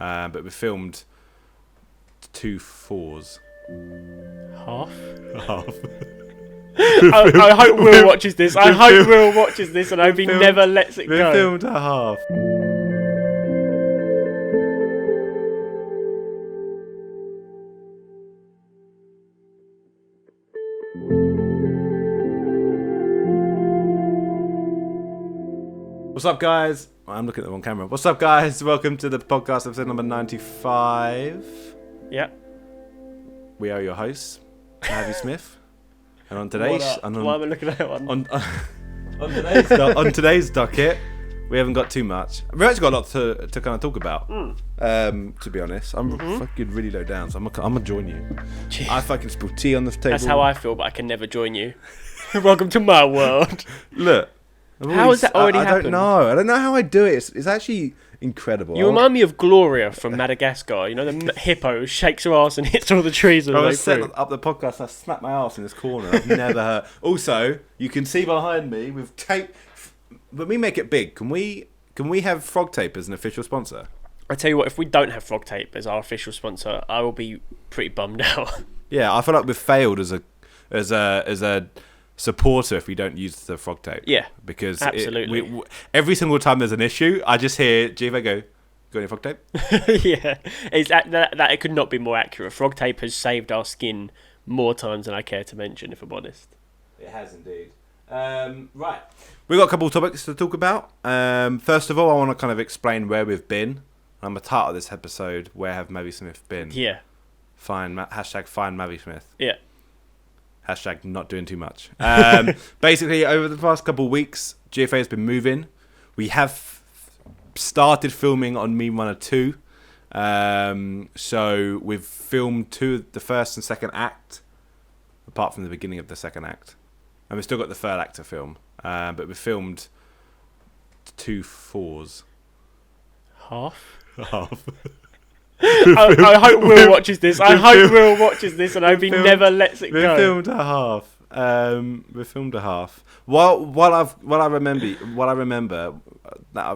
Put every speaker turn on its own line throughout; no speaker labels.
but we filmed 2 4s.
Half.
I
hope Will watches this. I hope Will watches this, and I hope he never lets it go.
We filmed a half. What's up, guys? I'm looking at the wrong camera. What's up, guys? Welcome to the podcast episode number 95.
Yep.
We are your hosts, Mavismith. And on today's...
Why am I looking at that one?
On today's docket, we haven't got too much. We've actually got a lot to kind of talk about, to be honest. I'm fucking really low down, so I'm gonna join you. Jeez. I fucking spill tea on the table.
That's how I feel, but I can never join you. Welcome to my world.
Look.
How has that already happened?
I don't know how I do it. It's actually incredible.
You remind me of Gloria from Madagascar. You know, the hippo shakes her ass and hits all the trees on the way through. I was setting up
the podcast, I snapped my ass in this corner. I've never heard. Also, you can see behind me with tape. But we make it big. Can we have Frog Tape as an official sponsor?
I tell you what, if we don't have Frog Tape as our official sponsor, I will be pretty bummed out.
Yeah, I feel like we've failed as a supporter if we don't use the Frog Tape.
Yeah,
because
absolutely.
Every single time there's an issue, I just hear Jiva go, "Got any Frog Tape?"
Yeah, that it could not be more accurate. Frog Tape has saved our skin more times than I care to mention, if I'm honest.
It has indeed. Right, we've got a couple of topics to talk about. First of all, I want to kind of explain where we've been. I'm a title of this episode, "Where have Mavismith been?"
Yeah.
Hashtag find Mavismith.
Yeah.
Hashtag not doing too much. Basically, over the past couple of weeks, GFA has been moving. We have started filming on Meme Runner 2. So we've filmed the first and second act, apart from the beginning of the second act. And we've still got the third act to film. But we've filmed 2 4s.
Half.
I
hope Will watches this. I hope Will watches this, and I hope he never lets it go.
We filmed a half. While I remember.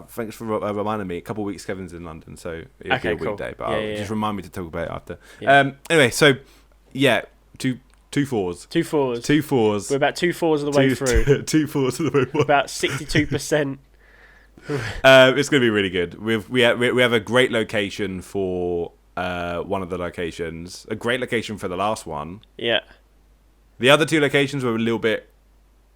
Thanks for reminding me. A couple of weeks, Kevin's in London, so it'll be a weekday. But just remind me to talk about it after. Yeah. Anyway, so yeah, two 4s.
2 4s.
2 4s.
We're about 2 4s of the way through.
2 4s of the way through.
About 62%.
It's going to be really good. We have a great location for one of the locations. A great location for the last one.
Yeah.
The other 2 locations were a little bit.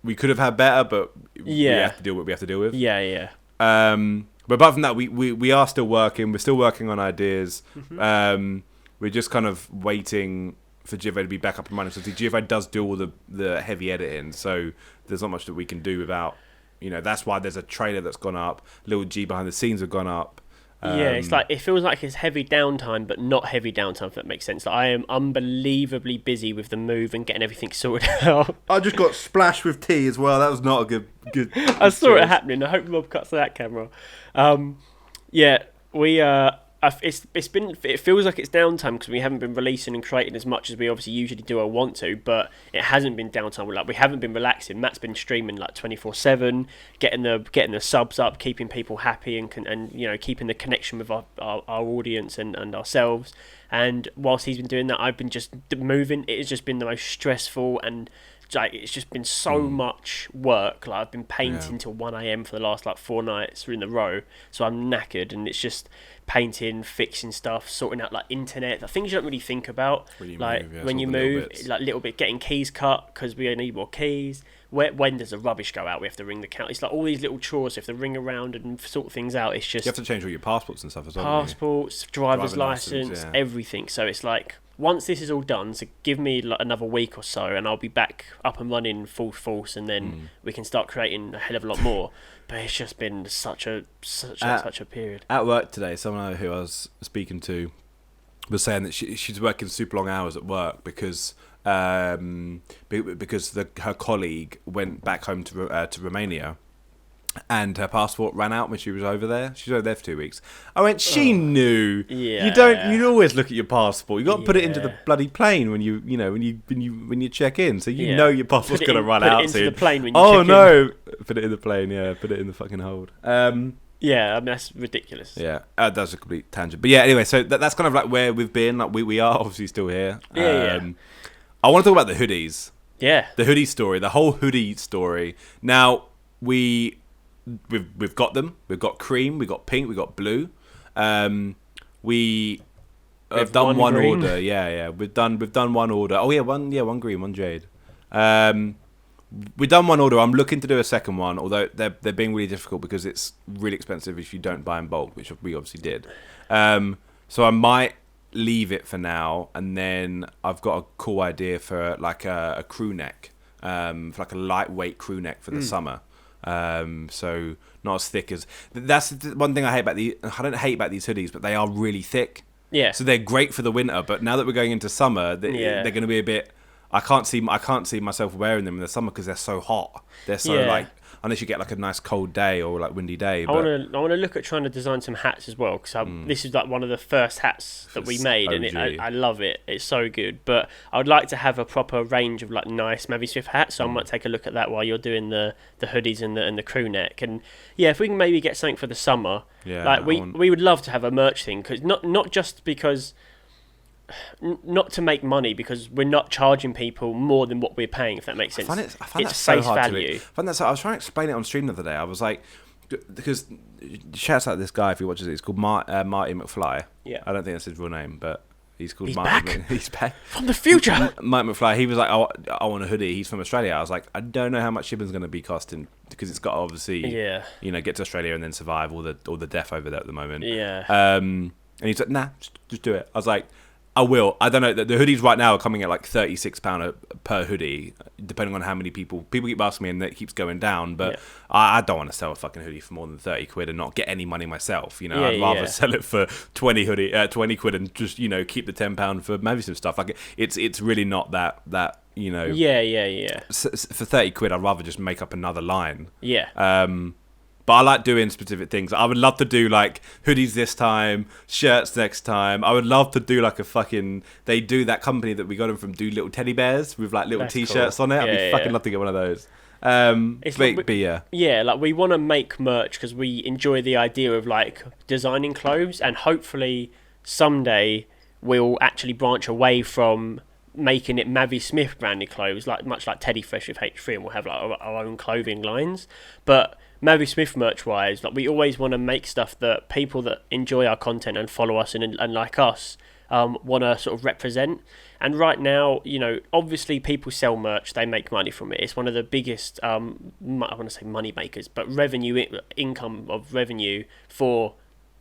We could have had better, but we have to deal with what we have to deal with.
Yeah.
But apart from that, we are still working. We're still working on ideas. Mm-hmm. We're just kind of waiting for GFA to be back up and running. So GFA does do all the heavy editing, so there's not much that we can do without. You know, that's why there's a trailer that's gone up. Little G behind the scenes have gone up.
Yeah, it's like it feels like it's heavy downtime, but not heavy downtime, if that makes sense. Like, I am unbelievably busy with the move and getting everything sorted out. I
just got splashed with tea as well. That was not a good
I saw it happening. I hope Rob cuts that camera. Yeah, we it feels like it's downtime because we haven't been releasing and creating as much as we obviously usually do or want to, but it hasn't been downtime. We haven't been relaxing. Matt's been streaming like 24/7, getting the subs up, keeping people happy and you know, keeping the connection with our audience and ourselves. And whilst he's been doing that, I've been just moving. It has just been the most stressful and like it's just been so much work. Like, I've been painting till 1 a.m. for the last 4 nights in a row, so I'm knackered, and it's just painting, fixing stuff, sorting out internet, the things you don't really think about when you move, little bit, getting keys cut because we need more keys. When does the rubbish go out? We have to ring the count. It's like all these little chores. We have to ring around and sort things out. It's just
you have to change all your passports and stuff as well.
Passports, driver's license, everything. So it's like, once this is all done, so give me another week or so, and I'll be back up and running full force, and then we can start creating a hell of a lot more. But it's just been such a period. At
work today, someone who I was speaking to was saying that she's working super long hours at work because her colleague went back home to Romania, and her passport ran out when she was over there. She was over there for 2 weeks. I went, she knew.
Yeah.
You always look at your passport. You got to put it into the bloody plane when you check in. So you know your passport's going to run out soon.
Put it into the plane when you check in.
Oh no! Put it in the plane. Yeah, put it in the fucking hold.
Yeah, I mean, that's ridiculous.
Yeah, that's a complete tangent. But yeah, anyway, so that's kind of like where we've been. Like we are obviously still here.
Yeah.
I want to talk about the hoodies.
Yeah.
The hoodie story, the whole hoodie story. Now we've got them. We've got cream. We've got pink. We've got blue. We have done one order. Yeah. We've done one order. Oh yeah, one green, one jade. We've done one order. I'm looking to do a second one, although they're being really difficult because it's really expensive if you don't buy in bulk, which we obviously did. So I might leave it for now, and then I've got a cool idea for like a crew neck, for like a lightweight crew neck for the summer. So not as thick as. That's the one thing I hate about I don't hate about these hoodies, but they are really thick.
Yeah.
So they're great for the winter, but now that we're going into summer, they're going to be a bit. I can't see myself wearing them in the summer because they're so hot. They're so like, unless you get like a nice cold day or like windy day.
I want to look at trying to design some hats as well, because this is like one of the first hats that we made, and I love it. It's so good. But I would like to have a proper range of like nice Mavismith hats. So I might take a look at that while you're doing the hoodies and the crew neck. And yeah, if we can maybe get something for the summer, like we would love to have a merch thing, because not just because. Not to make money, because we're not charging people more than what we're paying, if that makes sense.
I find
it's
that so
face
hard
value.
I was trying to explain it on stream the other day. I was like, because shouts out to this guy if he watches it. He's called Marty McFly.
Yeah.
I don't think that's his real name, but he's called
He's
Marty.
back.
He's back
From the future.
Mike McFly. He was like, I want a hoodie. He's from Australia. I was like, I don't know how much shipping's going to be costing, because it's got to obviously, get to Australia and then survive all the death over there at the moment.
Yeah.
And he's like, nah, just do it. I was like, I will. I don't know. The hoodies right now are coming at like £36 per hoodie, depending on how many people keep asking me, and it keeps going down. But I don't want to sell a fucking hoodie for more than 30 quid and not get any money myself. You know, I'd rather sell it for 20 quid and just keep the £10 for Mavismith stuff. Like it's really not that.
Yeah.
For 30 quid, I'd rather just make up another line.
Yeah.
But I like doing specific things. I would love to do like hoodies this time, shirts next time. I would love to do like they do that company that we got them from, do little teddy bears with like little t-shirts on it. I'd fucking love to get one of those.
Yeah, like we want to make merch because we enjoy the idea of like designing clothes, and hopefully someday we'll actually branch away from making it Mavismith branded clothes, like much like Teddy Fresh with H3, and we'll have like our own clothing lines. But Mavismith merch wise, like we always want to make stuff that people that enjoy our content and follow us and like us want to sort of represent. And right now, obviously people sell merch, they make money from it. It's one of the biggest, I want to say money makers, but income of revenue for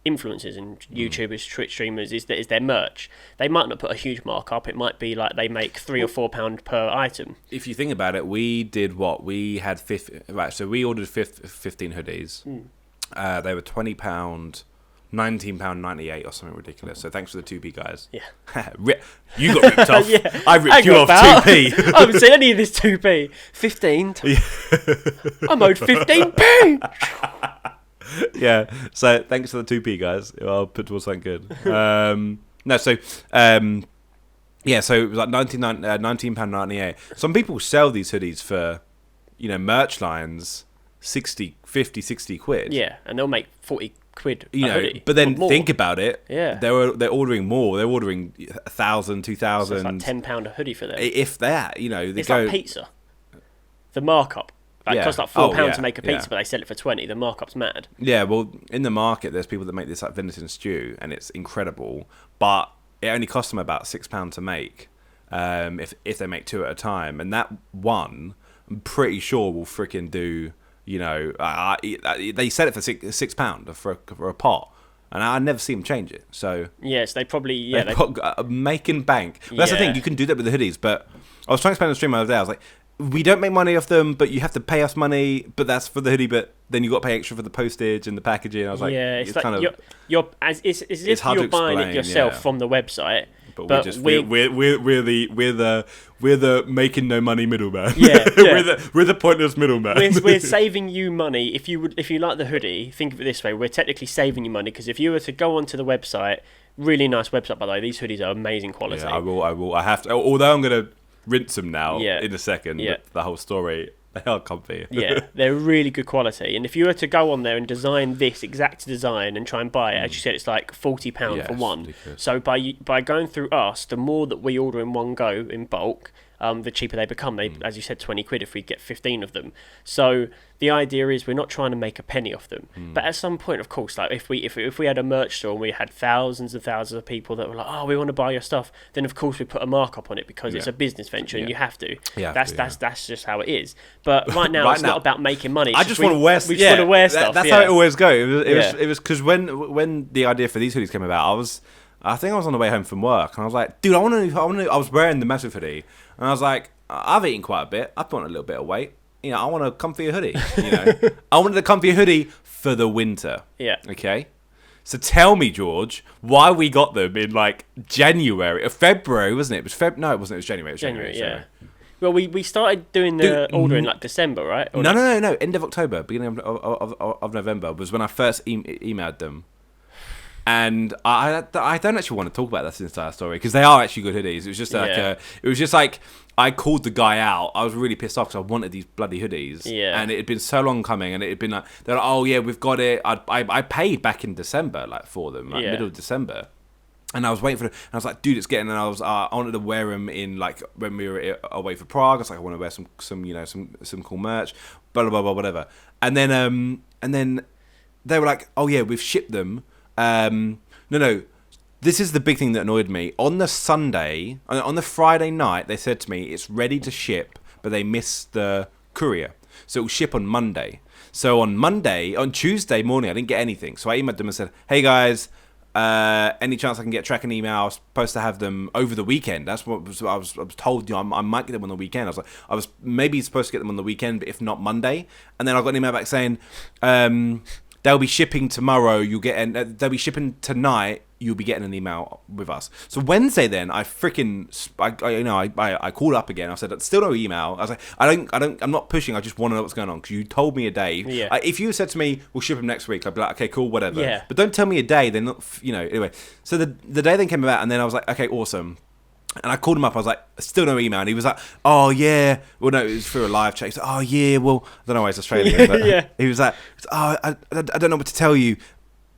influencers and YouTubers, Twitch streamers is their merch. They might not put a huge markup. It might be like they make £3 or £4 per item. If
you think about it, we did what? We had so we ordered 15 hoodies. They were £20, £19.98 or something ridiculous. So thanks for the 2p guys.
Yeah.
You got ripped off. I ripped you off 2p.
I haven't seen any of this 2p. 15. I'm owed 15p.
Yeah, so thanks for the 2p guys. I'll put towards something good. So it was like £19.98. Some people sell these hoodies for, merch lines, 60 quid.
Yeah, and they'll make 40 quid a hoodie.
But then think about it.
Yeah,
they're ordering more. They're ordering 1,000, 2,000.
So it's like £10 a hoodie for them.
If that,
it's like pizza. The markup. It costs like £4 to make a pizza, but they sell it for 20. The markup's mad.
Yeah, well, in the market, there's people that make this like venison stew, and it's incredible. But it only costs them about £6 to make, if they make 2 at a time. And that one, I'm pretty sure will freaking do. They sell it for £6 for a pot. And I never see them change it. So
yes, they probably
making bank. That's the thing. You can do that with the hoodies. But I was trying to explain on the stream the other day. I was like, we don't make money off them, but you have to pay us money. But that's for the hoodie. But then you got to pay extra for the postage and the packaging. I was like,
it's like kind of it's if you're buying it yourself from the website.
But we're the making no money middleman.
Yeah.
we're the pointless middleman.
We're saving you money. If you like the hoodie, think of it this way: we're technically saving you money, because if you were to go onto the website, really nice website by the way, these hoodies are amazing quality.
Yeah, I will. I have to. Although I'm gonna rinse them now in a second.
Yeah.
The whole story. They are comfy.
Yeah, they're really good quality. And if you were to go on there and design this exact design and try and buy it, as you said, it's like £40 for one.
Ridiculous.
So by going through us, the more that we order in one go in bulk, the cheaper they become. They, as you said, 20 quid if we get 15 of them. So the idea is we're not trying to make a penny off them. But at some point, of course, like if we had a merch store and we had thousands and thousands of people that were like, oh, we want to buy your stuff, then of course we put a markup on it because it's a business venture and you have to. That's just how it is. But right now it's not about making money.
I just want to wear.
We just want to wear stuff.
That's how it always goes. It was because when the idea for these hoodies came about, I think I was on the way home from work and I was like, dude, I was wearing the Mavismith hoodie and I was like, I've eaten quite a bit. I've put on a little bit of weight. You know, I want a comfy hoodie. You know, I wanted a comfy hoodie for the winter. Yeah. Okay. So tell me, George, why we got them in like January or February, wasn't it? It was No, it wasn't. It was January. It was January.
Yeah. Well, we started doing the order in like December, right? Or
no. End of October, beginning of November was when I first emailed them. And I don't actually want to talk about this entire story because they are actually good hoodies. It was just like I called the guy out. I was really pissed off because I wanted these bloody hoodies. Yeah. And it had been so long coming, and it had been like they're like, oh yeah, we've got it. I paid back in December, like for them, like middle of December. And I was waiting for them. And I was like, dude, it's getting. And I wanted to wear them in like when we were away for Prague. I was like, I want to wear some cool merch, blah blah blah blah whatever. And then they were like, oh yeah, we've shipped them. No. This is the big thing that annoyed me. On the Friday night, they said to me, it's ready to ship, but they missed the courier. So it will ship on Monday. So on Tuesday morning, I didn't get anything. So I emailed them and said, hey guys, any chance I can get tracking email? I was supposed to have them over the weekend. That's what I was told. I might get them on the weekend. I was maybe supposed to get them on the weekend, but if not Monday. And then I got an email back saying, they'll be shipping tomorrow. They'll be shipping tonight. You'll be getting an email with us. So Wednesday, then I called up again. I said, still no email. I was like, I'm not pushing. I just want to know what's going on because you told me a day. Yeah. If you said to me, we'll ship them next week, I'd be like, okay, cool, whatever. Yeah. But don't tell me a day. They're not, anyway. So the day then came about, and then I was like, okay, awesome. And I called him up. I was like, still no email. And he was like, oh, yeah. Well, no, it was through a live chat. He was like, oh, yeah. Well, I don't know why he's Australian. But he was like, oh, I don't know what to tell you.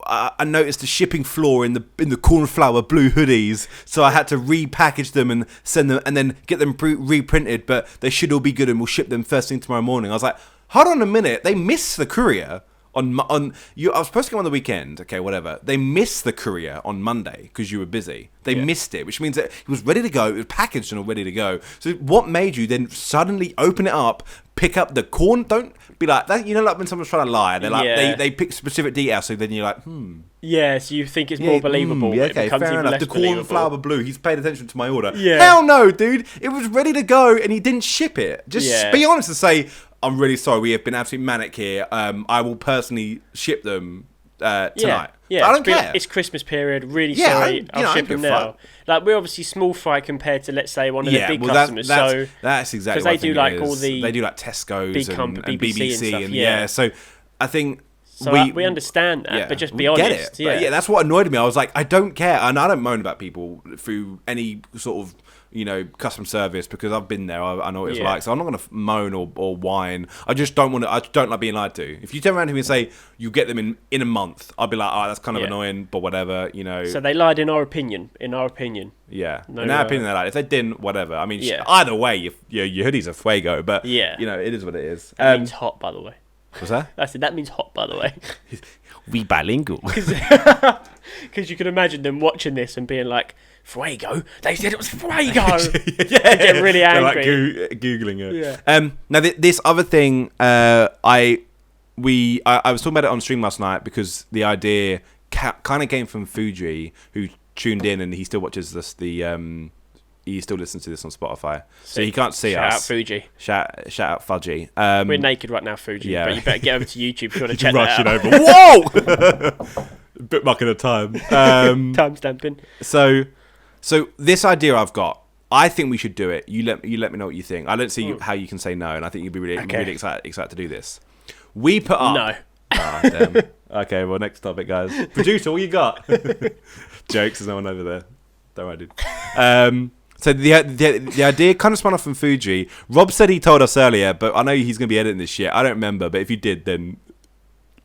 I noticed the shipping flaw in the cornflower blue hoodies. So I had to repackage them and send them and then get them reprinted. But they should all be good and we'll ship them first thing tomorrow morning. I was like, hold on a minute. They missed the courier. I was supposed to go on the weekend, okay, whatever. They missed the courier on Monday because you were busy. They missed it, which means that it was ready to go. It was packaged and all ready to go. So what made you then suddenly open it up, pick up the corn? Don't be like that. Like when someone's trying to lie, they're like they pick specific details. So then you're like,
Yeah, so you think it's more believable.
Yeah, okay, fair enough. The cornflower blue. He's paid attention to my order. Yeah. Hell no, dude. It was ready to go and he didn't ship it. Just be honest and say, I'm really sorry. We have been absolutely manic here. I will personally ship them tonight.
Yeah,
I don't care.
It's Christmas period. Really sorry. I'll ship them now. Like we're obviously small fry compared to, let's say, one of the big customers.
That's exactly what
they do. Like all the
they do like Tesco's and BBC and
stuff,
So I think.
So we understand that, but just be honest.
Get it. Yeah, that's what annoyed me. I was like, I don't care, and I don't moan about people through any sort of customer service because I've been there. I know what it's like. So I'm not going to moan or whine. I just don't want to. I don't like being lied to. If you turn around to me and say you get them in a month, I'll be like, oh, that's kind of annoying, but whatever.
So they lied in our opinion.
Yeah, in our opinion, they lied. If they didn't, whatever. I mean, either way, your hoodies are fuego. But it is what it is.
It means hot, by the way.
What's that?
I said that means hot, by the way.
We bilingual.
Because you can imagine them watching this and being like, Fuego? They said it was Fuego! Get really angry.
They're like Googling it. Yeah. Now, this other thing, I was talking about it on stream last night because the idea kind of came from Fuji, who tuned in and he still watches this, he still listens to this on Spotify. So he can't see us.
Shout out Fuji.
Shout out Fudgy.
We're naked right now, Fuji. Yeah. But you better get over to YouTube if you want to check that out.
Rushing over. Whoa! Bookmarking a time.
Time stamping.
So this idea I've got, I think we should do it. You let me know what you think. I don't see how you can say no, and I think you'd be really excited to do this. We put up...
No.
Ah, damn. Okay, well, next topic, guys. Producer, what you got? Jokes, there's no one over there. Don't worry, dude. So the idea kind of spun off from Fuji. Rob said he told us earlier, but I know he's going to be editing this shit. I don't remember, but if you did, then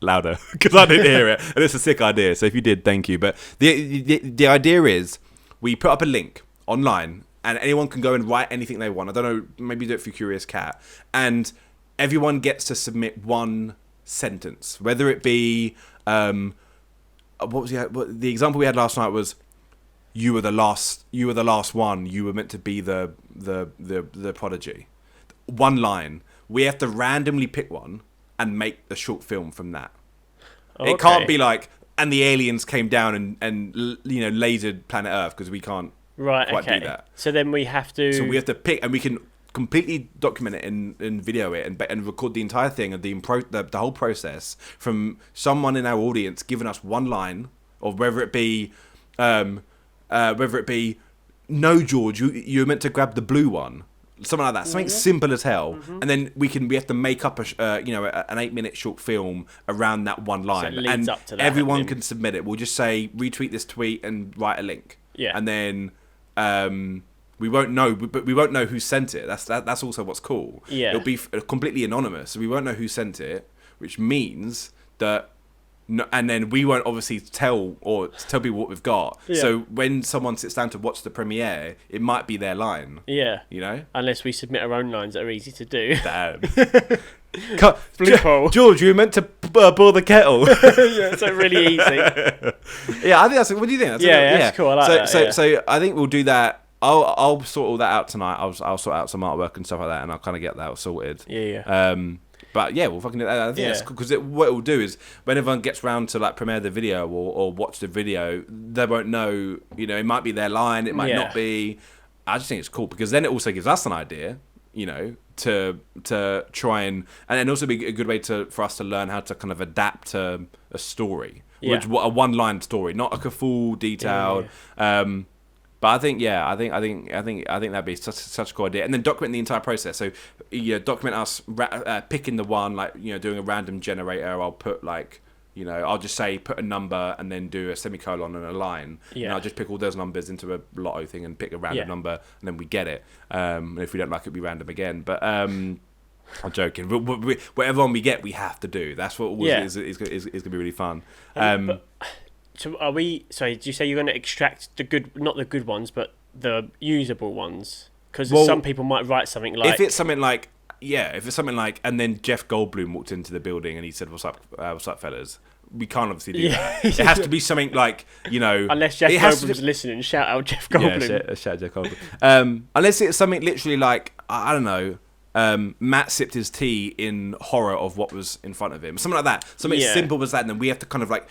louder, because I didn't hear it. And it's a sick idea, so if you did, thank you. But the idea is we put up a link online, and anyone can go and write anything they want. I don't know, maybe do it for Curious Cat. And everyone gets to submit one sentence, whether it be... the example we had last night was... You were the last one. You were meant to be the prodigy. One line. We have to randomly pick one and make a short film from that. Okay. It can't be like, and the aliens came down and lasered planet Earth, because we can't quite do that.
So then we have to.
So we have to pick, and we can completely document it and video it and record the entire thing and the whole process from someone in our audience giving us one line, or whether it be. No, George, you're meant to grab the blue one, something like that, something simple as hell, and then we have to make up an 8-minute short film around that one line,
so it leads up to that,
everyone can submit it. We'll just say retweet this tweet and write a link, and then we won't know, but we won't know who sent it. That's also what's cool. It'll be completely anonymous, so we won't know who sent it, which means that. No, and then we won't obviously tell people what we've got. Yeah. So when someone sits down to watch the premiere, it might be their line. Yeah. You know?
Unless we submit our own lines that are easy to do.
Damn. George, you were meant to boil the kettle.
Yeah, it's like really easy.
Yeah, I think that's... What do you think?
That's cool. I like that.
So I think we'll do that. I'll sort all that out tonight. I'll sort out some artwork and stuff like that, and I'll kind of get that sorted.
Yeah.
But yeah, we'll fucking do that. I think that's cool, because what it will do is when everyone gets round to like premiere the video or watch the video, they won't know. It might be their line, it might not be. I just think it's cool because then it also gives us an idea, to try and then also be a good way for us to learn how to kind of adapt to a story, which a one-line story, not like a full detailed. But I think that'd be such a cool idea, and then document the entire process. So, document us picking the one, like doing a random generator. I'll put I'll just say put a number and then do a semicolon and a line. And I'll just pick all those numbers into a lotto thing and pick a random number, and then we get it. And if we don't like it, we random again. But I'm joking. Whatever one we get, we have to do. That's what is gonna be really fun.
So are we? Sorry, did you say you're going to extract not the good ones, but the usable ones? Because some people might write something like.
If it's something like, and then Jeff Goldblum walked into the building and he said, "What's up, fellas?" We can't obviously do that. It has to be something like,
Unless Jeff Goldblum's listening, shout out Jeff Goldblum.
Yeah, shout out Jeff Goldblum. Unless it's something literally like, I don't know. Matt sipped his tea in horror of what was in front of him, something like that. Something as simple as that, and then we have to kind of work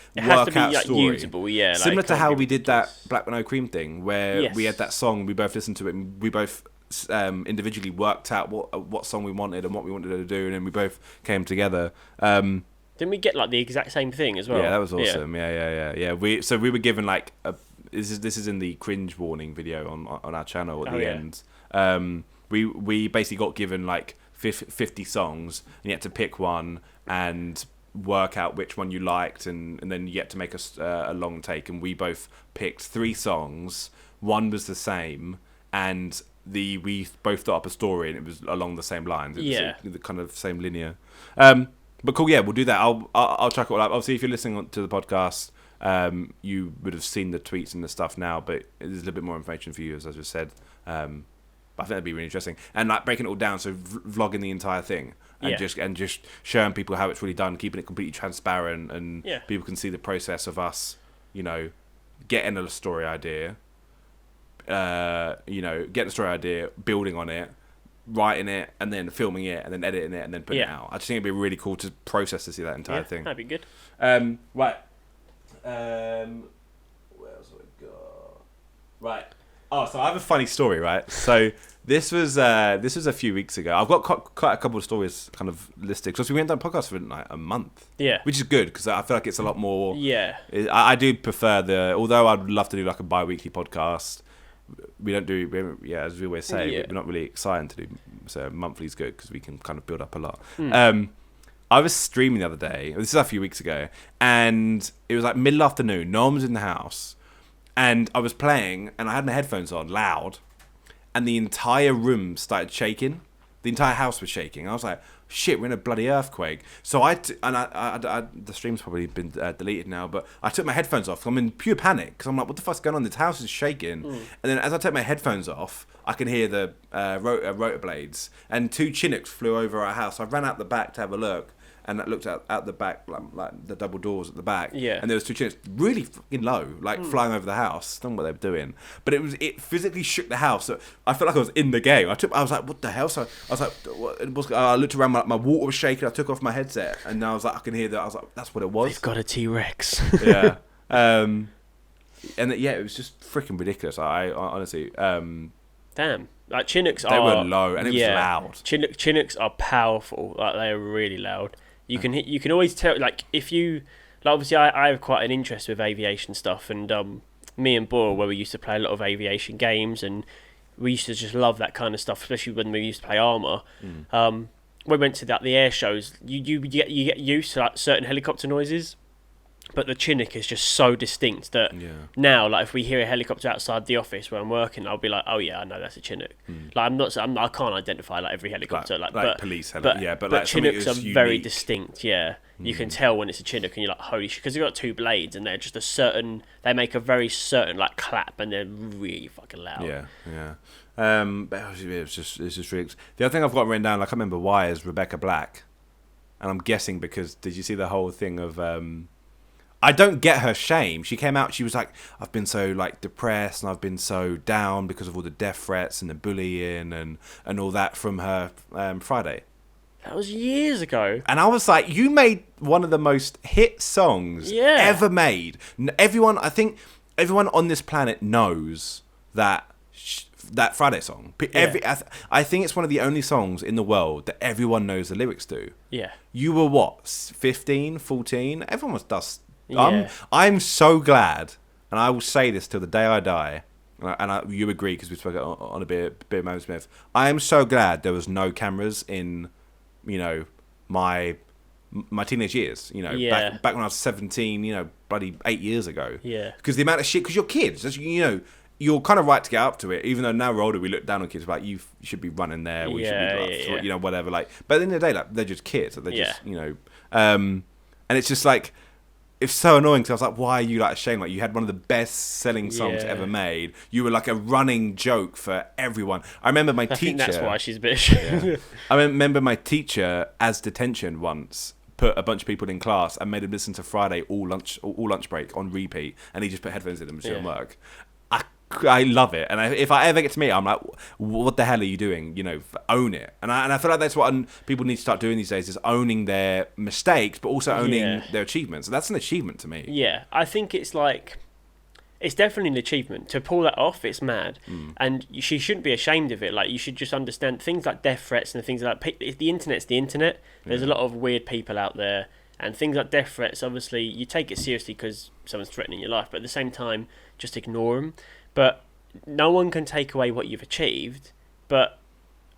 out story.
Usable,
similar to how we did that Black with No Cream thing, where we had that song, we both listened to it, and we both individually worked out what song we wanted and what we wanted to do, and then we both came together.
Didn't we get the exact same thing as well?
Yeah, that was awesome. Yeah. We were given this is in the cringe warning video on our channel at the end. We basically got given 50 songs, and you had to pick one and work out which one you liked, and then you get to make a long take. And we both picked 3 songs. One was the same, and we both thought up a story, and it was along the same lines. It was the kind of same linear. But cool, we'll do that. I'll check it all up. Obviously, if you're listening to the podcast, you would have seen the tweets and the stuff now, but there's a little bit more information for you, as I just said. But I think that'd be really interesting, and breaking it all down, so vlogging the entire thing, and just showing people how it's really done, keeping it completely transparent, and people can see the process of us, getting a story idea, getting a story idea, building on it, writing it, and then filming it, and then editing it, and then putting it out. I just think it'd be really cool to process to see that entire thing.
That'd be good.
Right. Where else have I got? Right. Oh, so I have a funny story, right? So this was a few weeks ago. I've got quite a couple of stories kind of listed, because we went on a podcast for a month. Yeah. Which is good, because I feel like it's a lot more... Yeah. I do prefer although I'd love to do a bi-weekly podcast, we don't do... Yeah, as we always say, we're not really excited to do... So monthly is good, because we can kind of build up a lot. I was streaming the other day. This is a few weeks ago. And it was middle afternoon. No one was in the house. And I was playing, and I had my headphones on, loud, and the entire room started shaking. The entire house was shaking. I was like, shit, we're in a bloody earthquake. So the stream's probably been deleted now, but I took my headphones off. I'm in pure panic because I'm like, what the fuck's going on? This house is shaking. And then as I take my headphones off, I can hear the rotor blades, and 2 Chinooks flew over our house. I ran out the back to have a look, and I looked out the back, like the double doors at the back.
Yeah.
And there was 2 Chinooks really fucking low, like flying over the house. I don't know what they were doing, but it physically shook the house. So I felt like I was in the game. I was like, what the hell? So I was like, I looked around, my water was shaking. I took off my headset, and I was like, I can hear that. I was like, that's what it was.
They've got a T-Rex.
Yeah. And it was just freaking ridiculous. I honestly.
Damn. Like Chinooks
they were low, and it was loud.
Chinooks are powerful. Like they are really loud. You can always tell. Like if you, like obviously I have quite an interest with aviation stuff, and me and Boyle, where we used to play a lot of aviation games, and we used to just love that kind of stuff, especially when we used to play Armour. When we went to the air shows, you get used to like certain helicopter noises. But the Chinook is just so distinct that now, like if we hear a helicopter outside the office where I'm working, I'll be like, "Oh yeah, I know that's a Chinook." Like I can't identify like every helicopter,
but police helicopter. But like
Chinooks are
unique.
very distinct. Yeah, you can tell when it's a Chinook, and you're like, "Holy shit!" Because they've got 2 blades, and they're just a certain. They make a very certain like clap, and they're really fucking loud.
Yeah. But it's just really. The other thing I've got written down, like I remember why, is Rebecca Black, and I'm guessing because did you see the whole thing of? I don't get her shame. She came out, she was like, I've been so like depressed and I've been so down because of all the death threats and the bullying and all that from her Friday.
That was years ago.
And I was like, you made one of the most hit songs ever made. I think everyone on this planet knows that Friday song. I think it's one of the only songs in the world that everyone knows the lyrics to. Yeah. You were what, 15, 14? Everyone does. Yeah. I'm so glad, and I will say this till the day I die, and you agree because we spoke on a bit of Mavismith. I am so glad there was no cameras in, my teenage years. Back when I was 17. Bloody 8 years ago. Yeah. Because the amount of shit, because you're kids, you're kind of right to get up to it. Even though now we're older, we look down on kids like you should be running there. We should be, whatever. Like, but at the end of the day, like they're just kids. They're just, and it's just like. It's so annoying because I was like, why are you like ashamed? Like you had one of the best selling songs ever made. You were like a running joke for everyone. I remember my teacher. I think
that's why she's a bit ashamed.
I remember my teacher as detention once put a bunch of people in class and made them listen to Friday all lunch break on repeat, and he just put headphones in them and didn't work. I love it, and if I ever get to meet her, I'm like, what the hell are you doing? Own it. And I feel like that's what people need to start doing these days, is owning their mistakes, but also owning their achievements. That's an achievement to me.
Yeah, I think it's definitely an achievement. To pull that off, it's mad. And she shouldn't be ashamed of it. Like, you should just understand things like death threats and things like that. The internet's the internet. There's a lot of weird people out there. And things like death threats, obviously, you take it seriously because someone's threatening your life. But at the same time, just ignore them. But no one can take away what you've achieved. But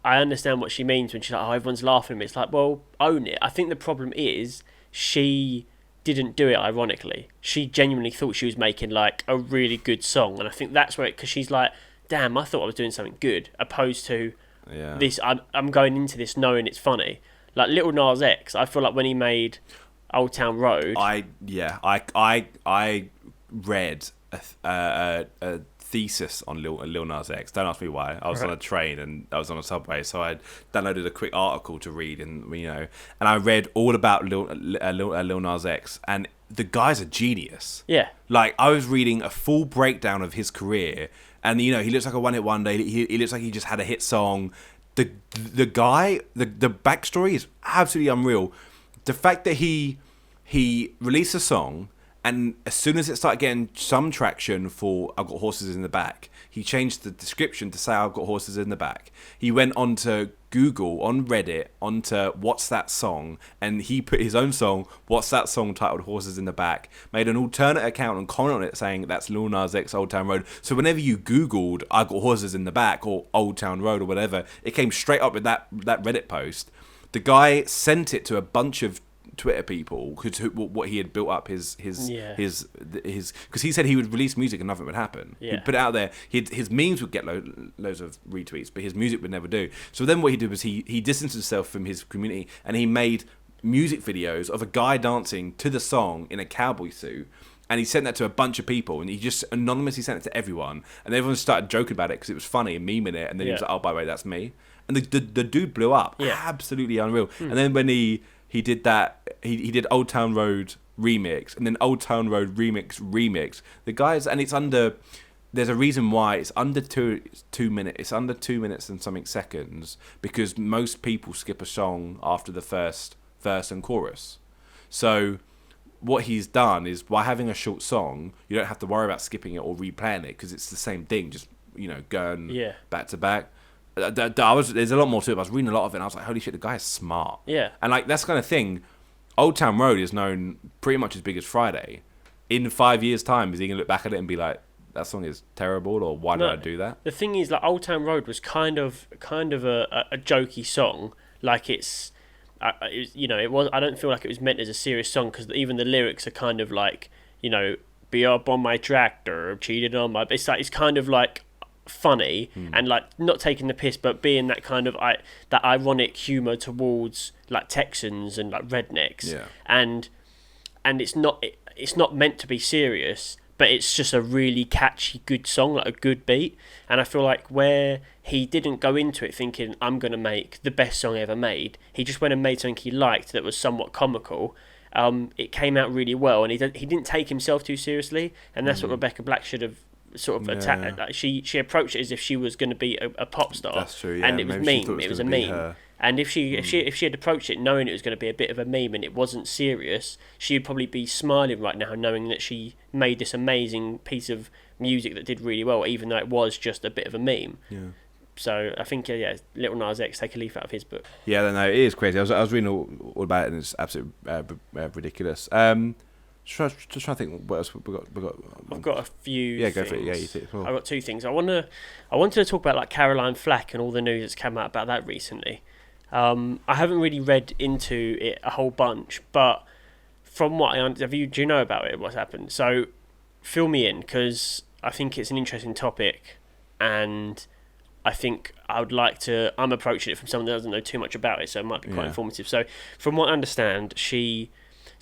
I understand what she means when she's like, oh, everyone's laughing at me. It's like, well, own it. I think the problem is she didn't do it ironically. She genuinely thought she was making like a really good song. And I think that's where because she's like, damn, I thought I was doing something good. Opposed to this, I'm going into this knowing it's funny. Like Lil Nas X, I feel like when he made Old Town Road. I read a thesis on Lil Nas X. Don't ask me why. I was on a train and I was on a subway, so I downloaded a quick article to read, and and I read all about Lil Nas X, and the guy's a genius. Yeah. Like I was reading a full breakdown of his career, and he looks like a one-hit wonder. He looks like he just had a hit song. The guy, the backstory is absolutely unreal. The fact that he released a song, and as soon as it started getting some traction for I've Got Horses in the Back, he changed the description to say I've Got Horses in the Back. He went onto Google, on Reddit, onto What's That Song, and he put his own song, What's That Song, titled Horses in the Back, made an alternate account and comment on it saying that's Lil Nas X Old Town Road. So whenever you Googled I've Got Horses in the Back or Old Town Road or whatever, it came straight up with that Reddit post. The guy sent it to a bunch of
Twitter people what he had built up his because he said he would release music and nothing would happen. He'd put it out there. His memes would get loads of retweets, but his music would never do. So then what he did was he distanced himself from his community and he made music videos of a guy dancing to the song in a cowboy suit. And he sent that to a bunch of people, and he just anonymously sent it to everyone. And everyone started joking about it because it was funny and memeing it. And then he was like, "Oh, by the way, that's me." And the dude blew up, absolutely unreal. And then when he did that, he did Old Town Road remix, and then Old Town Road remix. The guys, and it's under. There's a reason why it's under 2 minutes. It's under 2 minutes and something seconds because most people skip a song after the first verse and chorus. So what he's done is by having a short song, you don't have to worry about skipping it or replaying it because it's the same thing, just going back to back. There's a lot more to it. I was reading a lot of it and I was like, holy shit, the guy is smart.
Yeah.
And like that's the kind of thing. Old Town Road is known pretty much as big as Friday. In 5 years' time, is he gonna look back at it and be like, that song is terrible, or why did I do that?
The thing is, like, Old Town Road was kind of a jokey song. Like it was. I don't feel like it was meant as a serious song because even the lyrics are kind of like, be up on my tractor, cheated on my. It's kind of like funny and like not taking the piss, but being that kind of that ironic humor towards like Texans and like rednecks.
Yeah.
And it's not meant to be serious, but it's just a really catchy, good song, like a good beat. And I feel like where he didn't go into it thinking, I'm going to make the best song ever made, he just went and made something he liked that was somewhat comical. It came out really well, and he didn't take himself too seriously, and that's what Rebecca Black should have sort of attacked. Like she approached it as if she was going to be a pop star.
That's true, yeah.
And it was meme. It was a meme. Her. And if she had approached it knowing it was going to be a bit of a meme and it wasn't serious, she'd probably be smiling right now, knowing that she made this amazing piece of music that did really well, even though it was just a bit of a meme.
Yeah.
So I think Lil Nas X, take a leaf out of his book.
Yeah, no, it is crazy. I was reading all about it and it's absolutely ridiculous. Just trying to think what else we got.
I've got a few.
Yeah,
things.
go for it. Yeah, you take it.
I've got two things. I wanted to talk about like Caroline Flack and all the news that's come out about that recently. I haven't really read into it a whole bunch, but from what do you know about it? What's happened? So fill me in, because I think it's an interesting topic, and I think I'm approaching it from someone that doesn't know too much about it, so it might be quite informative. So from what I understand,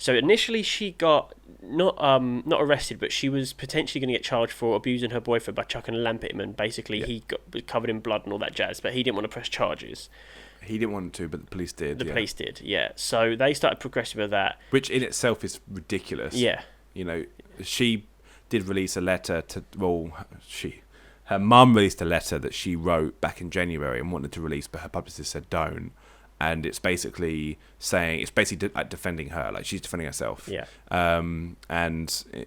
initially she got not arrested, but she was potentially going to get charged for abusing her boyfriend by chucking a lamp at him, and basically he was covered in blood and all that jazz, but he didn't want to press charges.
He didn't want to, but the police did.
The police did, yeah. So they started progressing with that.
Which in itself is ridiculous.
Yeah.
She did release a letter her mum released a letter that she wrote back in January and wanted to release, but her publicist said don't. And it's basically like defending her, like she's defending herself.
Yeah.
And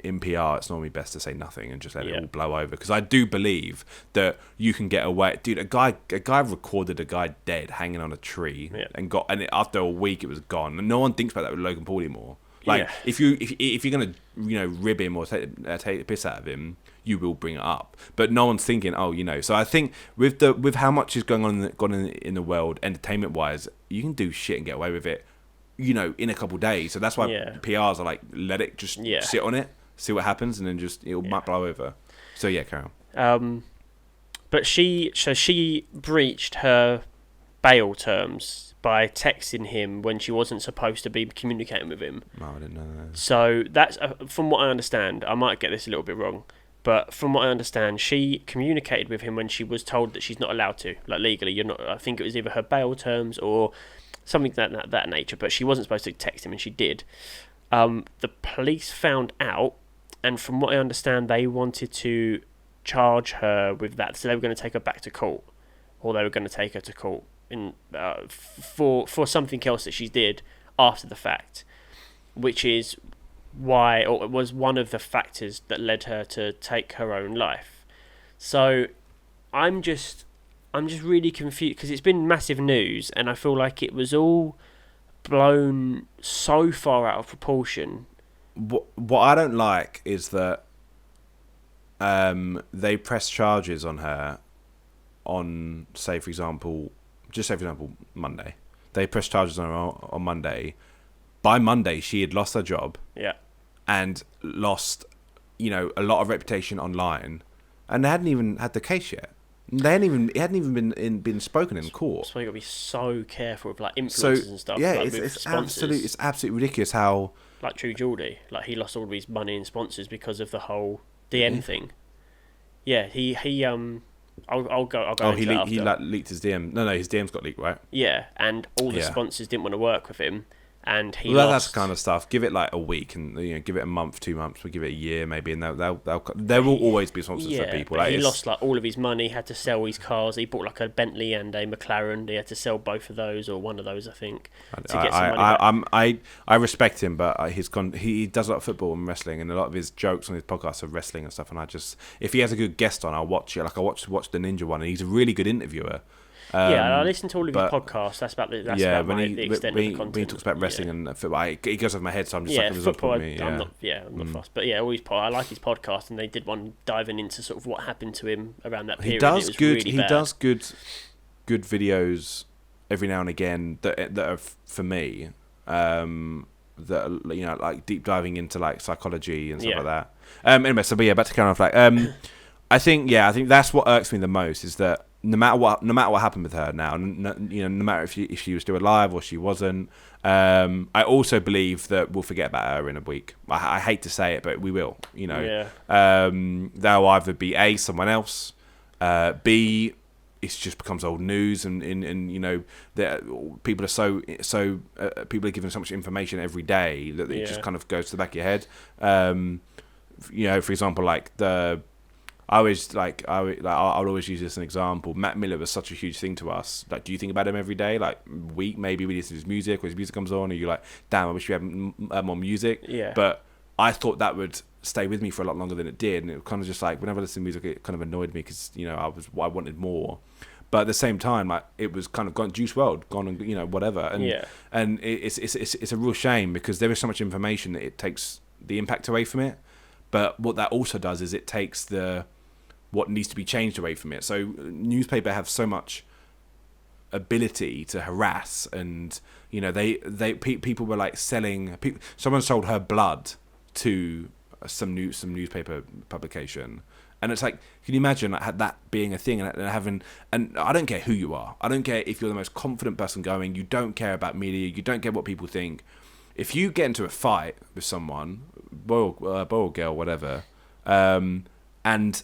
in PR, it's normally best to say nothing and just let it all blow over. Because I do believe that you can get away, dude. A guy recorded a guy dead hanging on a tree, and after a week it was gone. And no one thinks about that with Logan Paul anymore. Like if you're gonna rib him or take the piss out of him, you will bring it up, but no one's thinking, So I think with how much is going on in the world, entertainment wise, you can do shit and get away with it, in a couple of days. So that's why PRs are like, let it just sit on it, see what happens, and then it'll might blow over. So yeah, Carol.
But she breached her bail terms by texting him when she wasn't supposed to be communicating with him.
No, I didn't know that. So
that's from what I understand. I might get this a little bit wrong, but from what I understand, she communicated with him when she was told that she's not allowed to, like legally. You're not. I think it was either her bail terms or something that nature. But she wasn't supposed to text him, and she did. The police found out, and from what I understand, they wanted to charge her with that. So they were going to take her back to court, or they were going to take her to court for something else that she did after the fact, which is why, or it was one of the factors that led her to take her own life. So I'm just really confused, because it's been massive news, and I feel like it was all blown so far out of proportion.
What I don't like is that they press charges on her on, say for example, Monday. They press charges on her on Monday, by Monday she had lost her job.
Yeah.
And lost, a lot of reputation online, and they hadn't even had the case yet. It hadn't even been spoken in court.
So you got to be so careful with like influencers and stuff.
Yeah,
like,
it's absolutely ridiculous how
like True Geordie, like he lost all of his money and sponsors because of the whole DM thing. Yeah, he I'll go. Oh,
he leaked his DM. No, his DMs got leaked, right?
Yeah, and all the sponsors didn't want to work with him. And he
lost.
That's
the kind of stuff. Give it like a week, and give it a month, 2 months. We give it a year, maybe, and there will always be sponsors for people.
Like, he lost like all of his money. Had to sell his cars. He bought like a Bentley and a McLaren. He had to sell both of those or one of those, I think, to get some money back.
I respect him, but he does a lot of football and wrestling, and a lot of his jokes on his podcast are wrestling and stuff. And if he has a good guest on, I'll watch it. Like I watched the Ninja one, and he's a really good interviewer.
I listen to all of his podcasts. That's about the extent of the content.
When he talks about wrestling and football, it goes over my head, so I'm just like,
football. I'm not fussed, but I like his podcast, and they did one diving into sort of what happened to him around that period. He
does good videos every now and again that are for me. That are, like deep diving into like psychology and stuff like that. Anyway, back to Caroline Flack. I think that's what irks me the most is that no matter what happened with her now, no matter if she was still alive or she wasn't, I also believe that we'll forget about her in a week. I hate to say it, but we will. They'll either be A, someone else, B, it just becomes old news, and people are people are given so much information every day that it just kind of goes to the back of your head. For example, like I'll always use this as an example. Matt Miller was such a huge thing to us. Like, do you think about him every day? Like, week, maybe we listen to his music, or his music comes on, and you're like, damn, I wish we had more music.
Yeah.
But I thought that would stay with me for a lot longer than it did, and it was kind of just like, whenever I listened to music, it kind of annoyed me because, I wanted more. But at the same time, like, it was kind of gone, Juice WRLD, gone, and whatever. And it's a real shame because there is so much information that it takes the impact away from it. But what that also does is it takes what needs to be changed away from it. So newspaper have so much ability to harass, and people were like selling. Someone sold her blood to some newspaper publication, and it's like, can you imagine like that being a thing and having? And I don't care who you are. I don't care if you're the most confident person going. You don't care about media. You don't care what people think. If you get into a fight with someone, boy or girl, whatever, and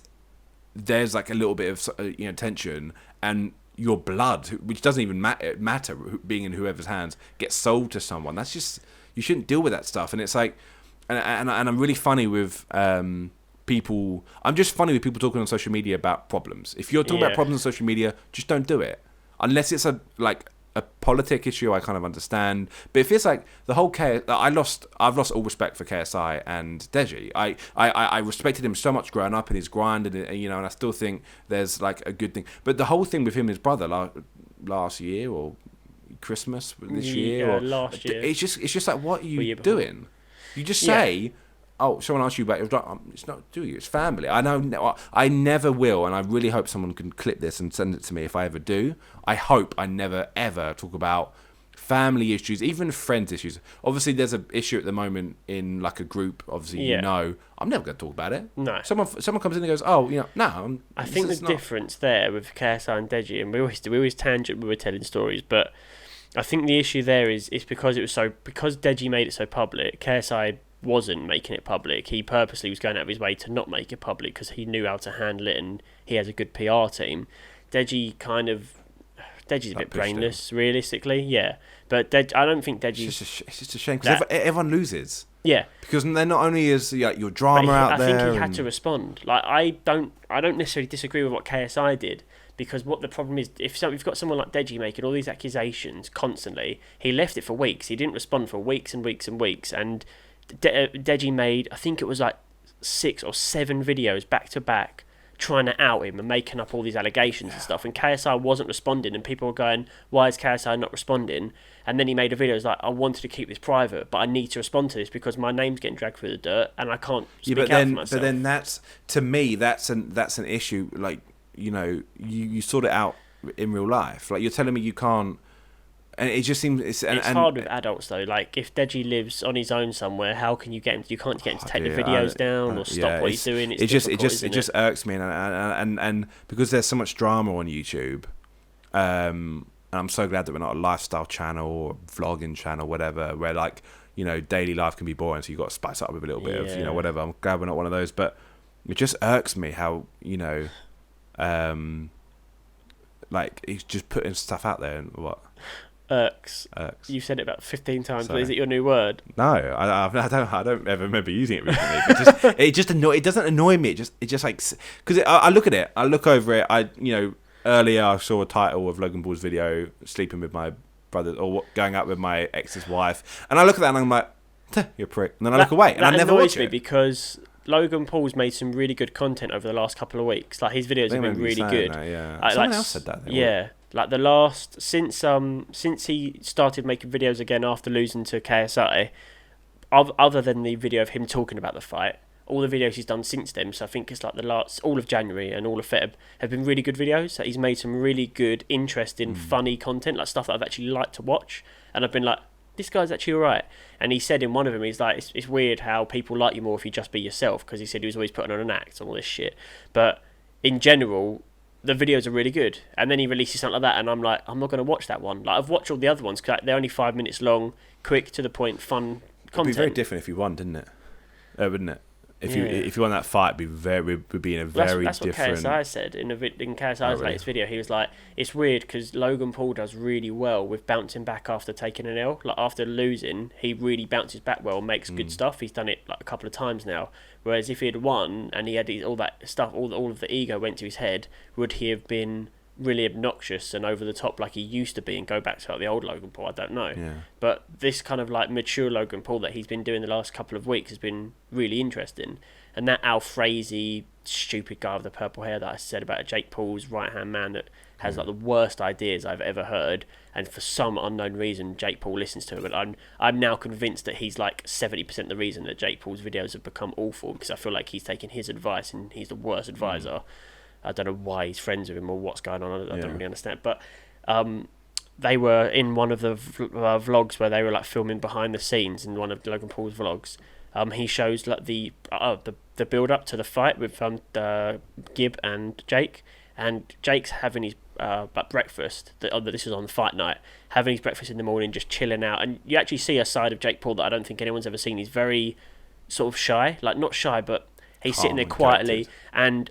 there's like a little bit of tension, and your blood, which doesn't even matter being in whoever's hands, gets sold to someone. That's just, you shouldn't deal with that stuff. And it's like, and I'm really funny with people. I'm just funny with people talking on social media about problems. If you're talking about problems on social media, just don't do it unless it's a politic issue. I kind of understand, but if it's like the whole I've lost all respect for KSI and Deji. I respected him so much growing up in his grind, and and I still think there's like a good thing. But the whole thing with him and his brother last year or Christmas this year or
last year,
it's just like, what are you doing? You just say, oh, someone asked you about it. It's not do you? It's family. I know. I never will, and I really hope someone can clip this and send it to me if I ever do. I hope I never ever talk about family issues, even friends issues. Obviously, there's an issue at the moment in like a group. Obviously, I'm never going to talk about it.
No.
Someone comes in and goes, oh, no.
I think the difference there with KSI and Deji, and we always tangent when we're telling stories, but I think the issue there is because because Deji made it so public, KSI wasn't making it public. He purposely was going out of his way to not make it public because he knew how to handle it, and he has a good PR team. Deji's a bit brainless, realistically, but I don't think Deji.
It's just a shame because everyone loses.
Yeah,
because then not only is your drama out there,
I think he had to respond. Like, I don't necessarily disagree with what KSI did, because what the problem is, if you've got someone like Deji making all these accusations constantly, he left it for weeks. He didn't respond for weeks and weeks and weeks, and Deji made, I think it was like 6 or 7 videos back to back trying to out him and making up all these allegations and stuff, and KSI wasn't responding, and people were going, why is KSI not responding? And then he made a video, like, I wanted to keep this private, but I need to respond to this because my name's getting dragged through the dirt and I can't speak out for myself.
But then that's, to me, that's an issue. Like, you sort it out in real life. Like, you're telling me you can't And it just seems it's
hard with adults though. Like if Deji lives on his own somewhere, how can you get him? You can't get him to take the videos down or stop what he's doing. It
just irks me, and because there's so much drama on YouTube, and I'm so glad that we're not a lifestyle channel or vlogging channel, whatever, where like daily life can be boring, so you got to spice it up with a little bit of whatever. I'm glad we're not one of those, but it just irks me how like he's just putting stuff out there and what.
Irks. You've said it about 15 times. But is it your new word?
No, I don't ever remember using it recently. But it doesn't annoy me. It just like because I look at it, I look over it. Earlier I saw a title of Logan Paul's video, sleeping with my brother or going out with my ex's wife, and I look at that and I'm like, you're a prick, and then I look away and I never watch it
because Logan Paul's made some really good content over the last couple of weeks. Like his videos have been really good.
That, yeah. Someone else said that.
Yeah. Like the last since he started making videos again after losing to KSI, other than the video of him talking about the fight, all the videos he's done since then. So I think it's like all of January and all of Feb have been really good videos. So he's made some really good, interesting, funny content, like stuff that I've actually liked to watch. And I've been like, this guy's actually alright. And he said in one of them, he's like, it's weird how people like you more if you just be yourself, because he said he was always putting on an act and all this shit. But in general, the videos are really good. And then he releases something like that, and I'm like, I'm not going to watch that one. Like I've watched all the other ones because they're only 5 minutes long, quick, to the point, fun content.
It'd be very different if you won, didn't it? Wouldn't it? If you won that fight, would be in a very
that's
different.
That's what KSI said in KSI's latest video. He was like, it's weird because Logan Paul does really well with bouncing back after taking an L. Like after losing, he really bounces back well, makes good stuff. He's done it like a couple of times now. Whereas if he had won and he had all that stuff, all of the ego went to his head, would he have been really obnoxious and over the top like he used to be and go back to like the old Logan Paul? I don't know.
Yeah.
But this kind of like mature Logan Paul that he's been doing the last couple of weeks has been really interesting. And that Al Frazee stupid guy with the purple hair that I said about Jake Paul's right hand man that has like the worst ideas I've ever heard, and for some unknown reason Jake Paul listens to him, and I'm now convinced that he's like 70% the reason that Jake Paul's videos have become awful, because I feel like he's taking his advice and he's the worst advisor. I don't know why he's friends with him or what's going on. I don't really understand. But they were in one of the vlogs where they were like filming behind the scenes in one of Logan Paul's vlogs. He shows like the build up to the fight with Gib and Jake's having his breakfast. This is on the fight night, having his breakfast in the morning, just chilling out, and you actually see a side of Jake Paul that I don't think anyone's ever seen. He's very sort of shy, like not shy, but he's sitting there quietly, and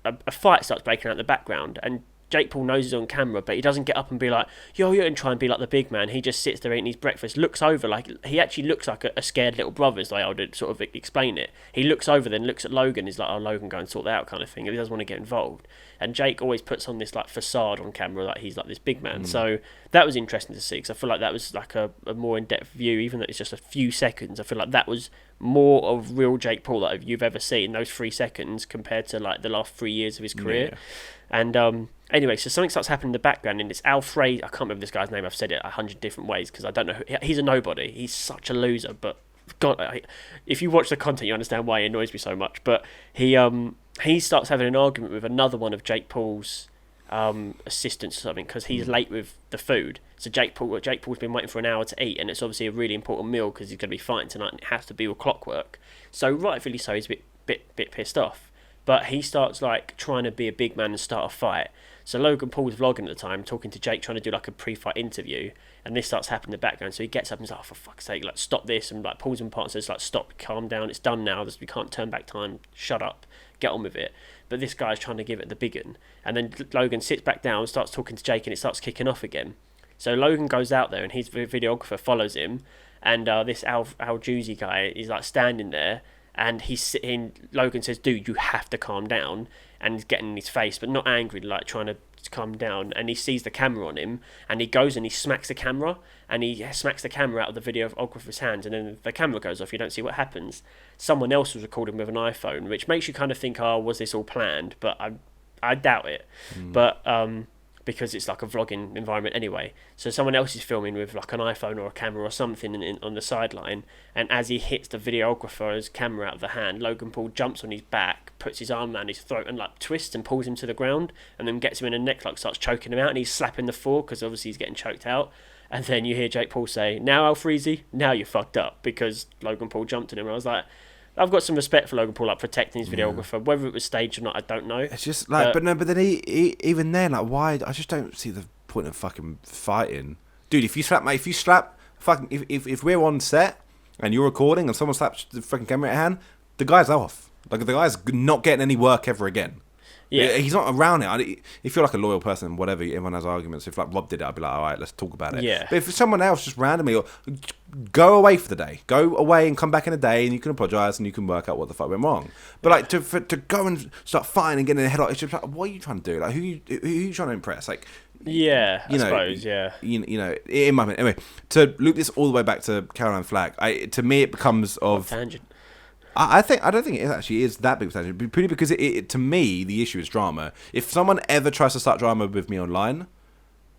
a fight starts breaking out in the background, and Jake Paul knows he's on camera, but he doesn't get up and be like, yo, and try and be like the big man. He just sits there eating his breakfast, looks over, like he actually looks like a scared little brother, is the way I would sort of explain it. He looks over, then looks at Logan, he's like, oh, Logan, go and sort that out kind of thing. He doesn't want to get involved. And Jake always puts on this like facade on camera, like he's like this big man. So that was interesting to see, because I feel like that was like a more in-depth view, even though it's just a few seconds. I feel like that was more of real Jake Paul that you've ever seen, those 3 seconds, compared to like the last 3 years of his career. Yeah. And anyway, so something starts happening in the background, and it's Al Frazee. I can't remember this guy's name. I've said it 100 different ways because I don't know. He's a nobody. He's such a loser. But God, if you watch the content, you understand why he annoys me so much. But he starts having an argument with another one of Jake Paul's assistants or something, because he's late with the food. So Jake Paul's been waiting for an hour to eat, and it's obviously a really important meal because he's going to be fighting tonight, and it has to be with clockwork. So rightfully so, he's a bit pissed off. But he starts like trying to be a big man and start a fight. So Logan Paul's vlogging at the time, talking to Jake, trying to do like a pre-fight interview, and this starts happening in the background. So he gets up and he's like, oh, for fuck's sake, like stop this, and like pulls him apart and says like, stop, calm down, it's done now, we can't turn back time, shut up, get on with it. But this guy's trying to give it the big un. And then Logan sits back down, starts talking to Jake, and it starts kicking off again. So Logan goes out there, and his videographer follows him, and this Al Juicy guy is like standing there, and he's sitting. Logan says, dude, you have to calm down, and he's getting in his face, but not angry, like trying to calm down. And he sees the camera on him, and he goes and he smacks the camera, and he smacks the camera out of the videographer's hands, and then the camera goes off. You don't see what happens. Someone else was recording with an iPhone, which makes you kind of think, oh, was this all planned? But I doubt it. But because it's like a vlogging environment anyway. So someone else is filming with like an iPhone or a camera or something on the sideline, and as he hits the videographer's camera out of the hand, Logan Paul jumps on his back, puts his arm around his throat and like twists and pulls him to the ground, and then gets him in a neck, like starts choking him out, and he's slapping the floor because obviously he's getting choked out. And then you hear Jake Paul say, "Now Alfreezy, now you're fucked up," because Logan Paul jumped on him. And I was like, I've got some respect for Logan Paul, like protecting his videographer. Whether it was staged or not, I don't know.
It's just like, but then he even then, like, why? I just don't see the point of fucking fighting, dude. If you slap, fucking, if we're on set and you're recording and someone slaps the fucking camera at hand, the guy's off. Like, the guy's not getting any work ever again. Yeah, he's not around it. If you're like a loyal person, whatever, everyone has arguments. If like Rob did it, I'd be like, all right, let's talk about it.
Yeah.
But if someone else just randomly, or go away for the day, go away and come back in a day, and you can apologise and you can work out what the fuck went wrong. But like to go and start fighting and getting in the headlock, it's just like, what are you trying to do? Like, who you trying to impress? Like,
yeah, I suppose, yeah.
You know, in my opinion. Anyway, to loop this all the way back to Caroline Flack, to me it becomes of
tangent.
I don't think it actually is that big of a tangent, purely because it to me the issue is drama. If someone ever tries to start drama with me online,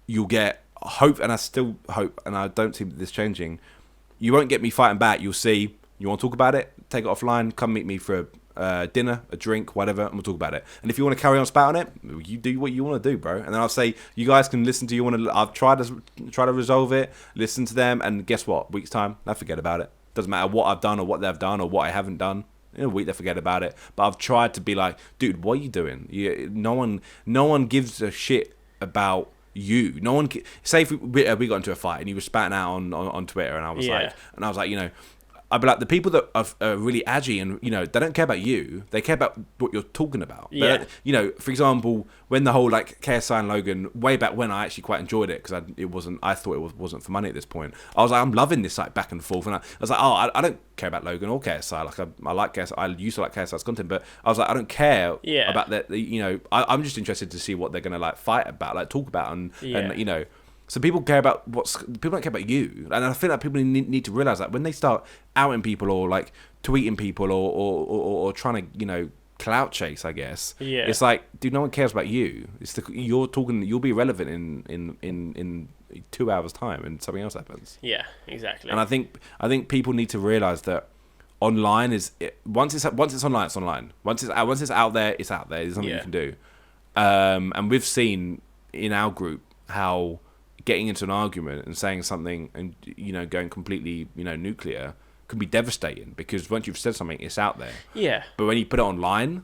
you'll get hope, and I still hope, and I don't see this changing. You won't get me fighting back. You'll see, you want to talk about it, take it offline, come meet me for a dinner, a drink, whatever, and we'll talk about it. And if you want to carry on spouting it, you do what you want to do, bro. And then I'll say, you guys can listen to you. I've tried to resolve it, listen to them, and guess what? Week's time, I forget about it. Doesn't matter what I've done or what they've done or what I haven't done. In a week they forget about it. But I've tried to be like, dude, what are you doing? No one gives a shit about you. No one. Say if we got into a fight and you were spatting out on Twitter, and I was like, you know, I'd be like, the people that are really edgy and, you know, they don't care about you. They care about what you're talking about.
Yeah.
You know, for example, when the whole like KSI and Logan, way back when, I actually quite enjoyed it because I thought it wasn't for money at this point. I was like, I'm loving this like back and forth, and I was like, oh, I don't care about Logan or KSI. Like I like KSI. I used to like KSI's content, but I was like, I don't care about that. You know, I'm just interested to see what they're gonna like fight about, like talk about, and you know. So people care about people don't care about you, and I feel like people need to realize that when they start outing people or like tweeting people or trying to, you know, clout chase, I guess.
Yeah.
It's like, dude, no one cares about you. You'll be relevant in 2 hours time, and something else happens.
Yeah, exactly.
And I think people need to realize that online once it's online, it's online. Once it's out there, it's out there. There's nothing you can do. And we've seen in our group how getting into an argument and saying something and, you know, going completely, you know, nuclear can be devastating, because once you've said something, it's out there.
Yeah.
But when you put it online,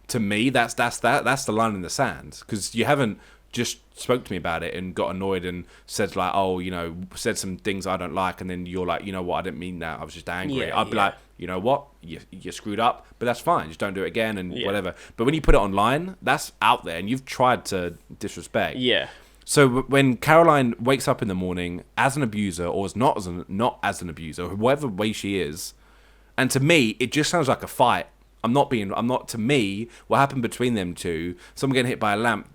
to me, that's the line in the sand, because you haven't just spoke to me about it and got annoyed and said like, oh, you know, said some things I don't like, and then you're like, you know what, I didn't mean that, I was just angry. I'd be like, you know what, you screwed up, but that's fine, just don't do it again, and whatever. But when you put it online, that's out there, and you've tried to disrespect.
Yeah.
So when Caroline wakes up in the morning as an abuser, or as not as an abuser, whatever way she is, and to me, it just sounds like a fight. To me, what happened between them two, someone getting hit by a lamp,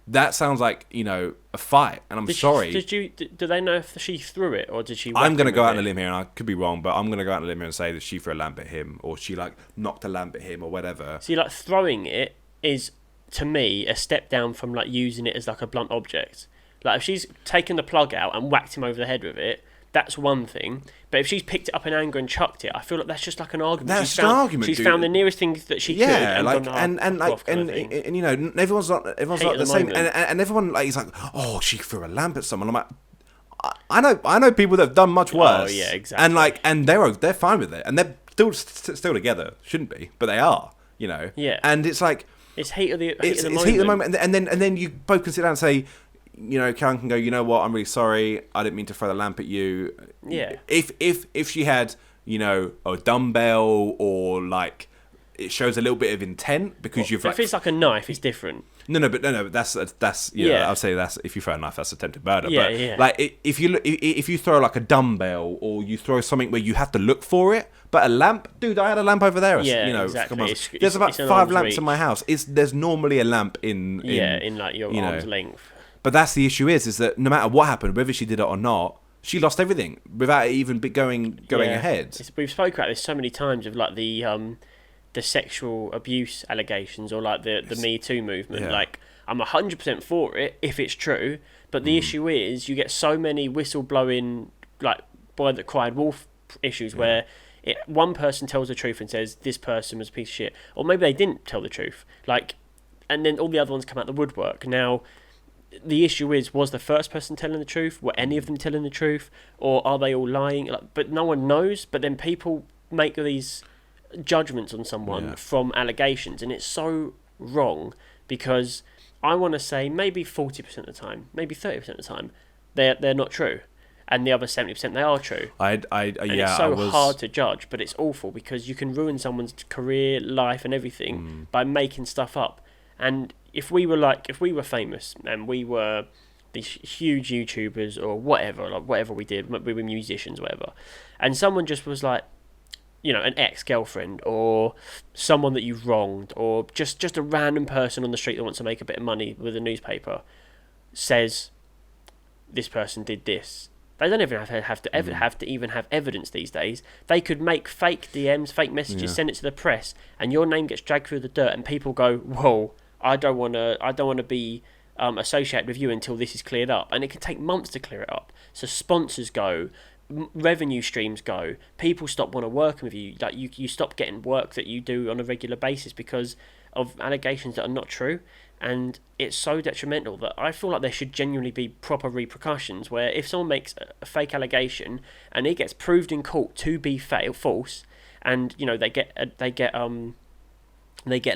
that sounds like, you know, a fight. And I'm sorry.
Do they know if she threw it, or did she?
I'm going to go out on a limb here, and I could be wrong, but I'm going to go out on a limb here and say that she threw a lamp at him, or she like knocked a lamp at him, or whatever.
See, like throwing it is, to me, a step down from like using it as like a blunt object. Like if she's taken the plug out and whacked him over the head with it, that's one thing. But if she's picked it up in anger and chucked it, I feel like that's just like an argument.
That's an argument.
She's found the nearest thing that she could.
And you know, everyone's not the same. And everyone like is like, oh, she threw a lamp at someone. I'm like, I know people that have done much worse.
Oh yeah, exactly.
And like, and they're fine with it, and they're still together. Shouldn't be, but they are. You know.
Yeah.
And it's like,
it's heat of the
moment, and then you both can sit down and say, you know, Karen can go, you know what, I'm really sorry, I didn't mean to throw the lamp at you.
Yeah.
If she had, you know, a dumbbell, or like, it shows a little bit of intent, because you've like,
if it's like a knife, it's different.
No, that's I'll say that's, if you throw a knife, that's attempted murder.
Yeah,
but
yeah.
Like if you throw like a dumbbell, or you throw something where you have to look for it, but a lamp, dude, I had a lamp over there.
Yeah,
you know,
exactly.
There's about 5 lamps in my house. There's normally a lamp in
like your arm's length.
But that's the issue is that no matter what happened, whether she did it or not, she lost everything without it even going ahead.
We've spoken about this so many times of like the sexual abuse allegations, or like the Me Too movement.
Yeah.
Like, I'm 100% for it if it's true, but the issue is you get so many whistleblowing, like boy that cried wolf issues, where one person tells the truth and says this person was a piece of shit, or maybe they didn't tell the truth, like, and then all the other ones come out the woodwork. Now, the issue is, was the first person telling the truth? Were any of them telling the truth? Or are they all lying? Like, but no one knows. But then people make these judgments on someone from allegations, and it's so wrong, because I want to say maybe 40% of the time, maybe 30% of the time, they're not true, and the other 70% they are true. It's so hard to judge, but it's awful because you can ruin someone's career, life, and everything by making stuff up. And if we were famous and we were these huge YouTubers or whatever, like whatever we did, we were musicians, whatever, and someone just was like, an ex-girlfriend or someone that you've wronged, or just a random person on the street that wants to make a bit of money with a newspaper, says this person did this. They don't even have to even have evidence these days. They could make fake DMs, fake messages, send it to the press, and your name gets dragged through the dirt, and people go, "Whoa, I don't want to be associated with you until this is cleared up," and it can take months to clear it up. So sponsors go, revenue streams go, people stop want to work with you. Like you stop getting work that you do on a regular basis because of allegations that are not true. And it's so detrimental that I feel like there should genuinely be proper repercussions, where if someone makes a fake allegation and it gets proved in court to be false, and they get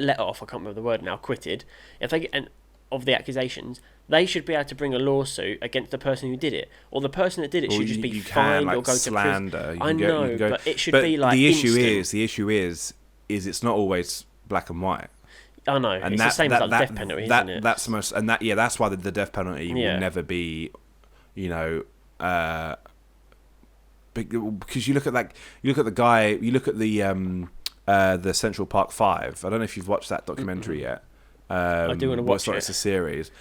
let off, I can't remember the word now, acquitted, if they get of the accusations, they should be able to bring a lawsuit against the person who did it, or the person that did it should just be fined or go
slander,
to prison. I know, but it should be like
the issue
instant.
is it's not always black and white.
I know, and it's the same as like the death penalty, isn't it?
That's the most, and that's why the death penalty will never be, because you look at the Central Park 5. I don't know if you've watched that documentary yet.
I do want to watch it.
It's a series.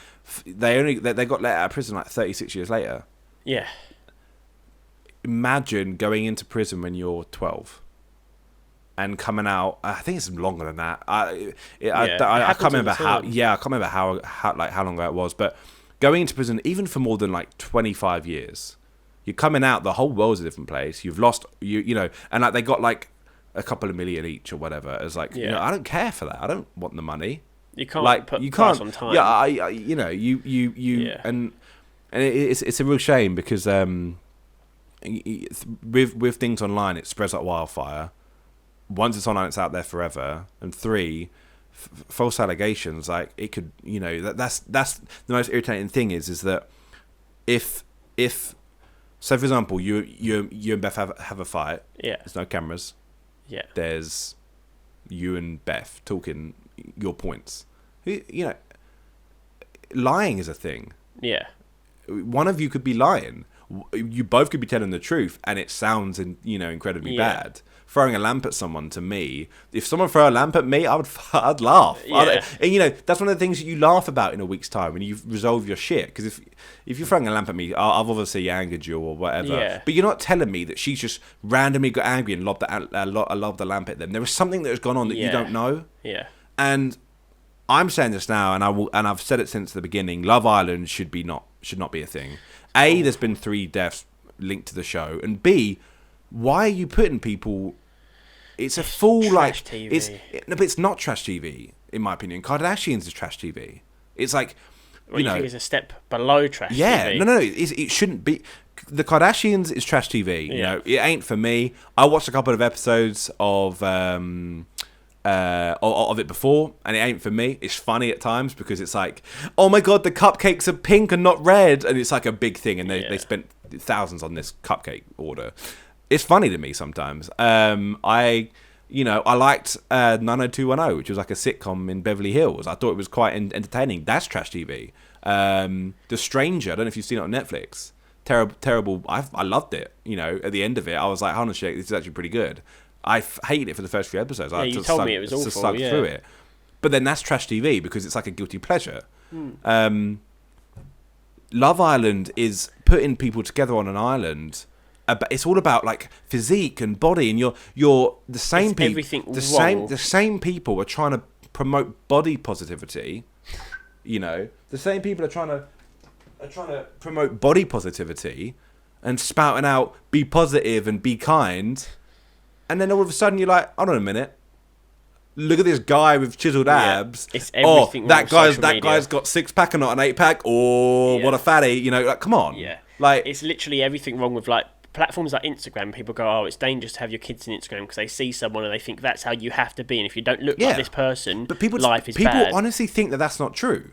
They got let out of prison like 36 years later.
Yeah.
Imagine going into prison when you're 12 and coming out. I think it's longer than that. I can't remember how. Yeah, I can't remember how long ago it was. But going into prison, even for more than like 25 years, you're coming out. The whole world's a different place. You've lost and like they got like a couple of million each or whatever. It's like I don't care for that. I don't want the money.
You can't put price on time.
Yeah, and it's a real shame because with things online, it spreads like wildfire. Once it's online, it's out there forever. And 3, false allegations, like it could, that's the most irritating thing is that if so, for example, you and Beth have a fight.
Yeah.
There's no cameras.
Yeah.
There's you and Beth talking your points. Lying is a thing.
Yeah.
One of you could be lying. You both could be telling the truth, and it sounds incredibly bad. Throwing a lamp at someone, to me, if someone threw a lamp at me, I'd laugh.
Yeah.
And that's one of the things that you laugh about in a week's time when you've resolved your shit. Because if you're throwing a lamp at me, I've obviously angered you or whatever.
Yeah.
But you're not telling me that she's just randomly got angry and lobbed the lamp at them. There was something that has gone on that you don't know.
Yeah.
And I'm saying this now, and I've said it since the beginning. Love Island should not be a thing. A, there's been 3 deaths linked to the show, and B, why are you putting people? It's a full
trash
TV. But it's not trash TV in my opinion. Kardashians is trash TV. It's like
you think it's a step below trash TV.
Yeah, no, it shouldn't be. The Kardashians is trash TV.
Yeah.
It ain't for me. I watched a couple of episodes of it before, and it ain't for me. It's funny at times because it's like, oh my god, the cupcakes are pink and not red, and it's like a big thing, and they spent thousands on this cupcake order. It's funny to me sometimes. I liked 90210, which was like a sitcom in Beverly Hills. I thought it was quite entertaining. That's trash TV. The Stranger, I don't know if you've seen it on Netflix. Terrible. I loved it. At the end of it, I was like, hold on, shit, this is actually pretty good. I hated it for the first few episodes.
Yeah, you told me it was awful.
Slug through it. But then that's trash TV because it's like a guilty pleasure. Love Island is putting people together on an island. It's all about like physique and body, and you're the same people.
Everything
the same people are trying to promote body positivity. The same people are trying to promote body positivity and spouting out be positive and be kind. And then all of a sudden you're like, hold on a minute. look at this guy with chiseled abs.
It's everything.
Oh, that guy's got 6-pack and not an 8-pack. Oh, what a fatty! You know, like come on.
Yeah,
like
it's literally everything wrong with like platforms like Instagram. People go, oh, it's dangerous to have your kids in Instagram because they see someone and they think that's how you have to be, and if you don't look like this person,
but people,
life is bad.
People honestly think that that's not true.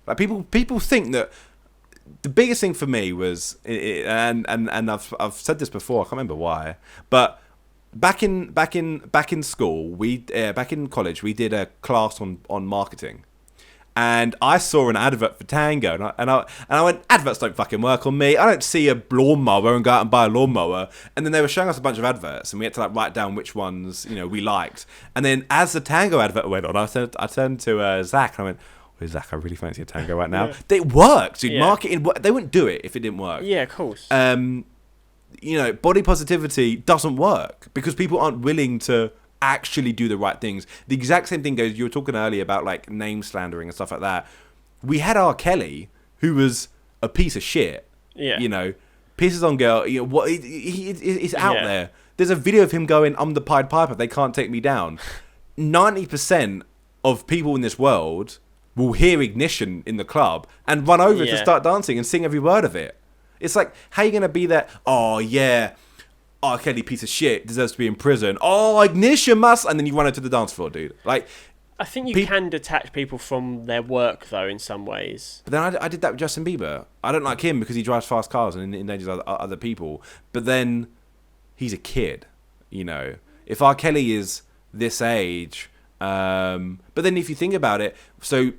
Like people think that. The biggest thing for me was, and I've said this before. I can't remember why, but back in school, back in college, we did a class on marketing, and I saw an advert for Tango, and I went, adverts don't fucking work on me. I don't see a lawnmower and go out and buy a lawnmower. And then they were showing us a bunch of adverts, and we had to like write down which ones we liked. And then as the Tango advert went on, I turned to Zach and I went, "Well, Zach, I really fancy a Tango right now." It works, dude. Marketing, they wouldn't do it if it didn't work.
Yeah, of course.
Body positivity doesn't work because people aren't willing to actually do the right things. The exact same thing goes. You were talking earlier about like name slandering and stuff like that. We had R. Kelly, who was a piece of shit.
Yeah.
Pisses on girl. What? He's out there. There's a video of him going, "I'm the Pied Piper. They can't take me down." 90% of people in this world will hear Ignition in the club and run over to start dancing and sing every word of it. It's like, how are you going to be that, oh yeah, R. Kelly piece of shit deserves to be in prison. Oh, Ignition must, and then you run into the dance floor, dude. Like,
I think you can detach people from their work, though, in some ways.
But then I did that with Justin Bieber. I don't like him because he drives fast cars and endangers other people. But then he's a kid, If R. Kelly is this age, but then if you think about it, so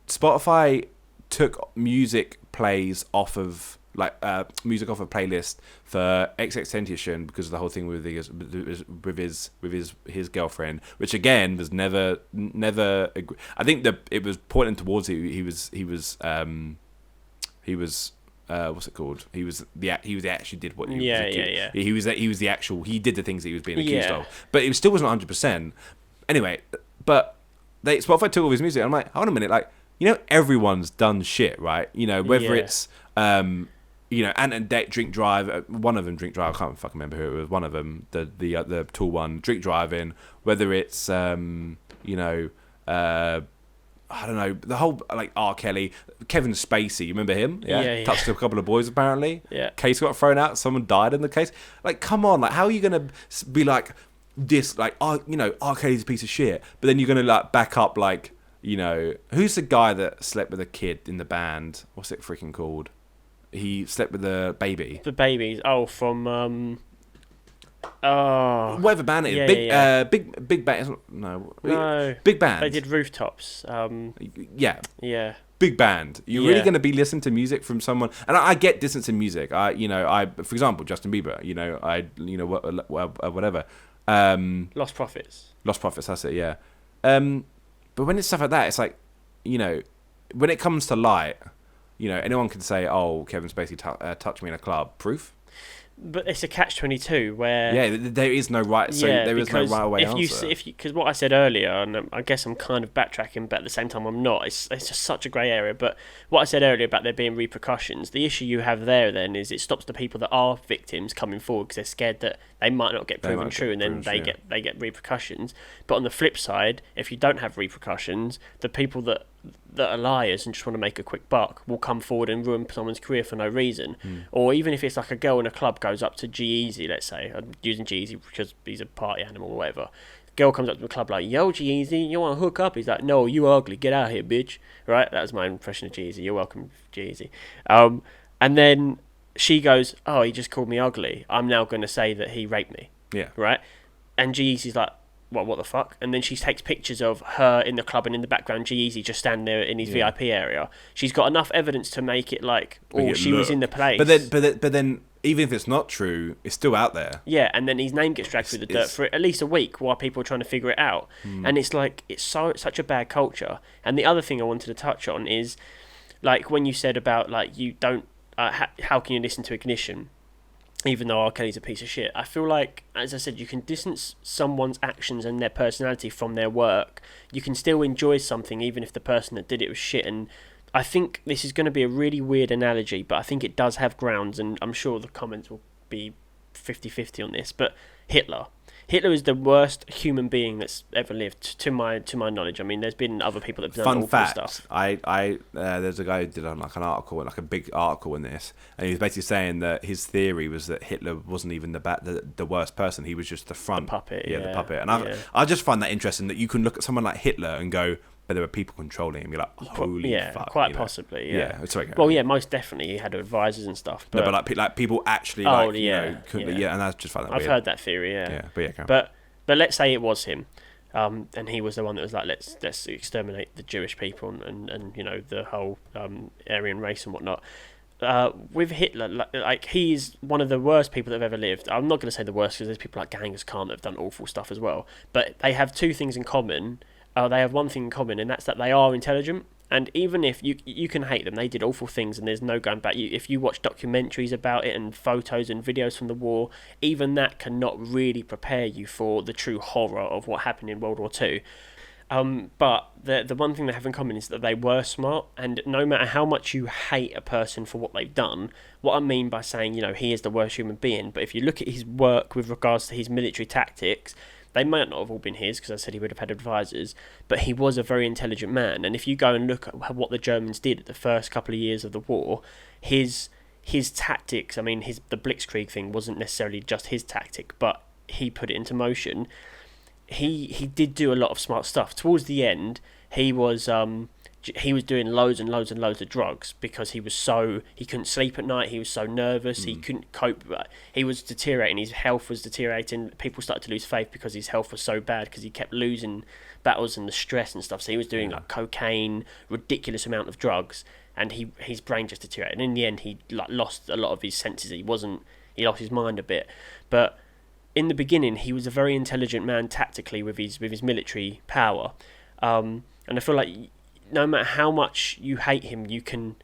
Spotify took music plays off of music off a playlist for XXXTentacion because of the whole thing with his girlfriend, which again was never. I think that it was pointing towards he was what's it called? He actually did what he was. He did the things that he was being accused of, but it still wasn't 100%. Anyway, but Spotify took all his music. And I'm like, hold on a minute, like. Everyone's done shit, right? Whether it's, and Drink Drive, one of them, Drink Drive, I can't fucking remember who it was, one of them, the tall one, Drink Driving, whether it's, I don't know, the whole, like, R. Kelly, Kevin Spacey, you remember him? Yeah. Touched a couple of boys, apparently.
Yeah.
Case got thrown out, someone died in the case. Like, come on, like, how are you going to be like, this, like, R. Kelly's a piece of shit, but then you're going to, like, back up, like, who's the guy that slept with a kid in the band? What's it freaking called? He slept with a baby.
The babies. Oh, from
whatever band it is. Big band. No. Big band.
They did Rooftops.
Yeah.
Yeah.
Big band. You're really going to be listening to music from someone, and I get distance in music. For example, Justin Bieber. Whatever.
Lost Prophets.
That's it. Yeah. But when it's stuff like that, it's like, when it comes to light, anyone can say, "Oh, Kevin Spacey touched me in a club." Proof.
But it's a catch-22 where
there is no right. So there is no right way answer.
Because what I said earlier, and I guess I'm kind of backtracking, but at the same time I'm not. It's just such a grey area. But what I said earlier about there being repercussions, the issue you have there then is it stops the people that are victims coming forward because they're scared that they might not get proven true, and then they get repercussions. But on the flip side, if you don't have repercussions, the people that are liars and just want to make a quick buck will come forward and ruin someone's career for no reason. Or even if it's like a girl in a club goes up to G-Eazy, let's say, I'm using G-Eazy because he's a party animal or whatever. Girl comes up to the club like, "Yo, G-Eazy, you want to hook up?" He's like, "No, you ugly, get out of here, bitch." Right? That was my impression of G-Eazy. You're welcome, G-Eazy. And then she goes, "Oh, he just called me ugly. I'm now going to say that he raped me."
Yeah.
Right? And G-Eazy's like, what the fuck? And then she takes pictures of her in the club, and in the background G-Eazy just standing there in his VIP area. She's got enough evidence to make it like, she was in the place.
But then even if it's not true, it's still out there.
Yeah, and then his name gets dragged through the dirt for at least a week while people are trying to figure it out. And it's like, it's such a bad culture. And the other thing I wanted to touch on is, like, when you said about, like, you don't, how can you listen to Ignition? Even though R. Kelly's a piece of shit, I feel like, as I said, you can distance someone's actions and their personality from their work. You can still enjoy something even if the person that did it was shit. And I think this is going to be a really weird analogy, but I think it does have grounds, and I'm sure the comments will be 50-50 on this. But Hitler Hitler is the worst human being that's ever lived, to my knowledge. I mean, there's been other people that have done awful stuff.
There's a guy who did like an article, like a big article in this, and he was basically saying that his theory was that Hitler wasn't even the worst person. He was just the front,
the puppet.
The puppet. And I just find that interesting that you can look at someone like Hitler and go, but there were people controlling him. You're like, holy fuck.
Quite possibly. Yeah.
Well,
most definitely he had advisors and stuff.
But like people actually, and I just find that
I've
weird.
heard that theory. But let's say it was him, and he was the one that was like, let's exterminate the Jewish people and the whole Aryan race and whatnot. With Hitler, like he's one of the worst people that have ever lived. I'm not going to say the worst because there's people like Genghis Khan that have done awful stuff as well. But they have two things in common. They have one thing in common, and that's that they are intelligent. And even if you can hate them, they did awful things, and there's no going back. If you watch documentaries about it and photos and videos from the war, even that cannot really prepare you for the true horror of what happened in World War II. But the one thing they have in common is that they were smart, and no matter how much you hate a person for what they've done, what I mean by saying, he is the worst human being, but if you look at his work with regards to his military tactics, they might not have all been his, because I said he would have had advisors, but he was a very intelligent man. And if you go and look at what the Germans did at the first couple of years of the war, his tactics, I mean, the Blitzkrieg thing wasn't necessarily just his tactic, but he put it into motion. He did do a lot of smart stuff. Towards the end, he was doing loads and loads and loads of drugs because he couldn't sleep at night. He was so nervous. He couldn't cope. He was deteriorating. His health was deteriorating. People started to lose faith because his health was so bad because he kept losing battles and the stress and stuff. So he was doing like cocaine, ridiculous amount of drugs, and his brain just deteriorated. And in the end, he lost a lot of his senses. He lost his mind a bit. But in the beginning, he was a very intelligent man tactically with his military power. And I feel like no matter how much you hate him, you can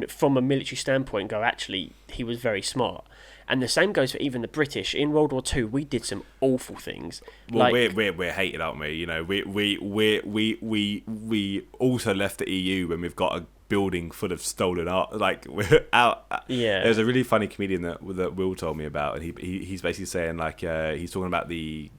from a military standpoint go, actually, he was very smart. And the same goes for even the British. In World War II, we did some awful things.
Well, we're hated, aren't we? We also left the EU when we've got a building full of stolen art. Like, we're out.
Yeah.
There's a really funny comedian that Will told me about, and he's basically saying, like, he's talking about the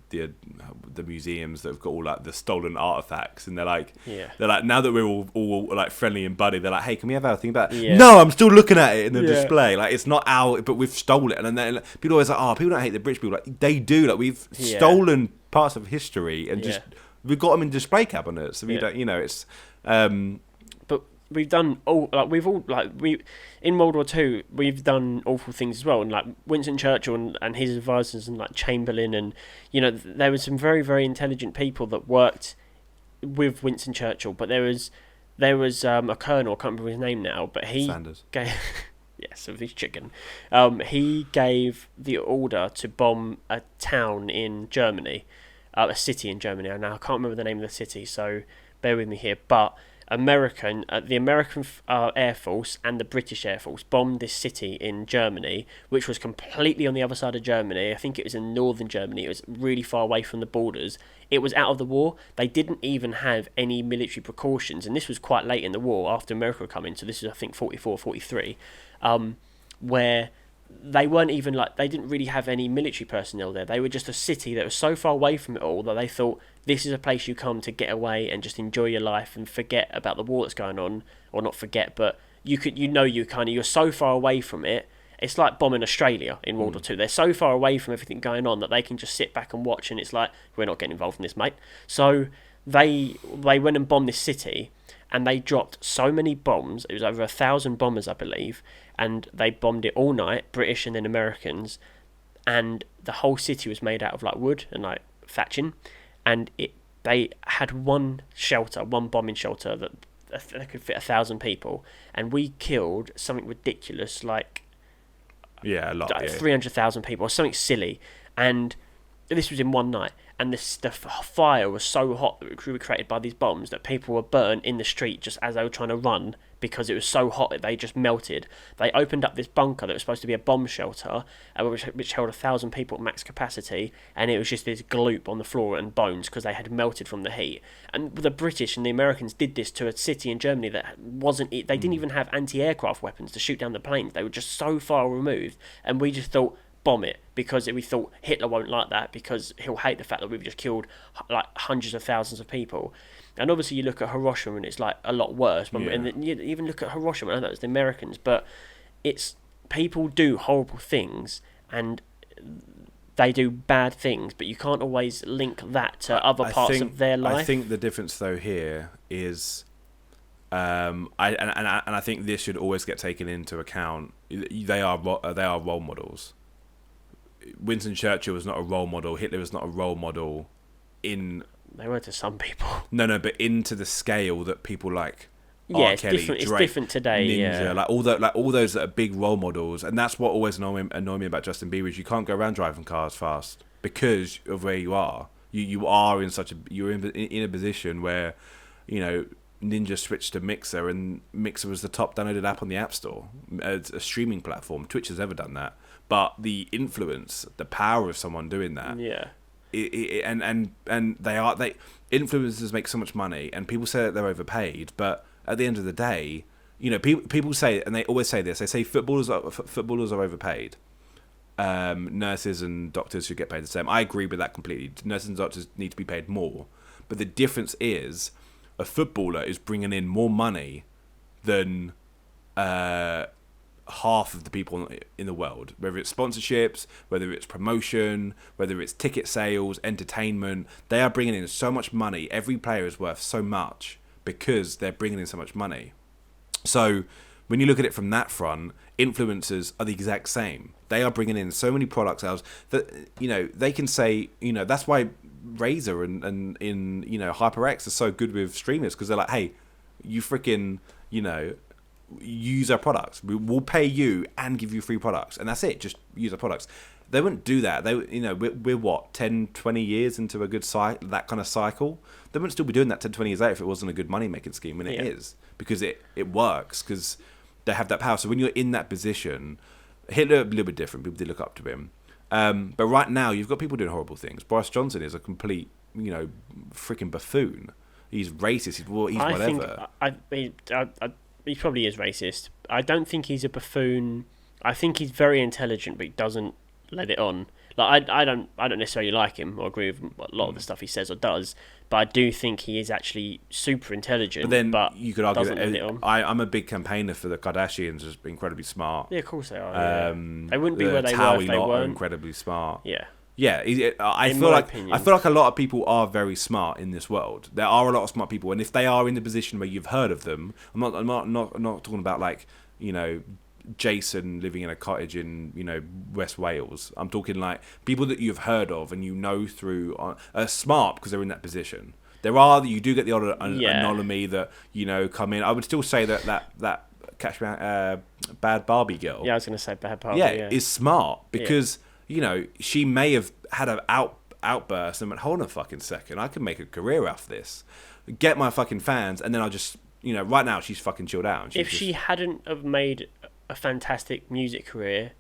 museums that have got all like the stolen artifacts, and they're like, now that we're all like friendly and buddy, they're like, hey, can we have our thing back? No, I'm still looking at it in the display. Like, it's not our, but we've stolen it. And then like, people always like, oh, people don't hate the British people. Like, they do. Like, we've stolen parts of history and just we've got them in display cabinets. So we don't, it's.
But we've done in World War II, we've done awful things as well, and like Winston Churchill and his advisors, and like Chamberlain, and there were some very, very intelligent people that worked with Winston Churchill. But there was a colonel, I can't remember his name now, but he
Sanders.
Yes, of his chicken. He gave the order to bomb a town in Germany, a city in Germany. Now I can't remember the name of the city, so bear with me here. But the American Air Force and the British Air Force bombed this city in Germany, which was completely on the other side of Germany. I think it was in northern Germany. It was really far away from the borders. It was out of the war. They didn't even have any military precautions, and this was quite late in the war after America had come in. So this is, I think, 44, 43, where they weren't even they didn't really have any military personnel there. They were just a city that was so far away from it all that they thought, this is a place you come to get away and just enjoy your life and forget about the war that's going on, or not forget, but you're so far away from it. It's like bombing Australia in World War II. They're so far away from everything going on that they can just sit back and watch, and it's like, we're not getting involved in this, mate. So they went and bombed this city, and they dropped so many bombs. It was over 1,000 bombers, I believe, and they bombed it all night, British and then Americans, and the whole city was made out of like wood and like thatching, and they had one bombing shelter that could fit 1,000 people, and we killed something ridiculous like 300,000 people or something silly, and this was in one night. And the fire was so hot that it was created by these bombs that people were burnt in the street just as they were trying to run, because it was so hot that they just melted. They opened up this bunker that was supposed to be a bomb shelter, which held 1,000 people at max capacity, and it was just this gloop on the floor and bones because they had melted from the heat. And the British and the Americans did this to a city in Germany that they didn't even have anti-aircraft weapons to shoot down the planes. They were just so far removed, and we just thought, bomb it because we thought Hitler won't like that because he'll hate the fact that we've just killed like hundreds of thousands of people. And obviously you look at Hiroshima and it's like a lot worse. But and then you even look at Hiroshima, I know it's the Americans, but it's people do horrible things and they do bad things, but you can't always link that to other parts of their life.
I think the difference though here is, I think this should always get taken into account. They are role models. Winston Churchill was not a role model. Hitler was not a role model.
They were to some people.
No, but into the scale that people like.
Yeah,
it's Kelly,
different.
Drake,
it's different today.
Ninja,
Yeah,
all those that are big role models, and that's what always annoy me about Justin Bieber is you can't go around driving cars fast because of where you are. You are in you're in a position where, Ninja switched to Mixer, and Mixer was the top downloaded app on the App Store. It's a streaming platform. Twitch has ever done that, but the influence, the power of someone doing that, and influencers make so much money, and people say that they're overpaid, but at the end of the day, people say, and they always say this, they say footballers are overpaid. Nurses and doctors should get paid the same. I agree with that completely. Nurses and doctors need to be paid more. But the difference is a footballer is bringing in more money than half of the people in the world. Whether it's sponsorships, whether it's promotion, whether it's ticket sales, entertainment, they are bringing in so much money. Every player is worth so much because they're bringing in so much money. So when you look at it from that front, influencers are the exact same. They are bringing in so many product sales that, they can say, that's why Razer and HyperX are so good with streamers, because they're like, hey, you freaking, use our products. We'll pay you and give you free products. And that's it. Just use our products. They wouldn't do that. We're what, 10, 20 years into a good that kind of cycle? They wouldn't still be doing that 10, 20 years later if it wasn't a good money-making scheme, and it is. Because it works, because they have that power. So when you're in that position, Hitler, a little bit different. People did look up to him. But right now, you've got people doing horrible things. Boris Johnson is a complete, freaking buffoon. He's racist. He's whatever.
He probably is racist. I don't think he's a buffoon. I think he's very intelligent, but he doesn't let it on. Like I don't necessarily like him or agree with a lot of the stuff he says or does, but I do think he is actually super intelligent. But
you could argue
that
I'm a big campaigner for the Kardashians as incredibly smart.
Yeah, of course they are. They wouldn't be where they were if they weren't.
Are incredibly smart.
Yeah.
I feel like a lot of people are very smart in this world. There are a lot of smart people, and if they are in the position where you've heard of them, I'm not talking about like Jason living in a cottage in West Wales. I'm talking like people that you've heard of and through are smart because they're in that position. You do get the odd anomaly that come in. I would still say that Catch Me Bad Barbie girl.
Yeah, I was going to say Bad Barbie.
Is smart because she may have had an outburst and went, hold on a fucking second, I can make a career out of this, get my fucking fans, and then I'll just right now she's fucking chilled out.
If she hadn't have made a fantastic music career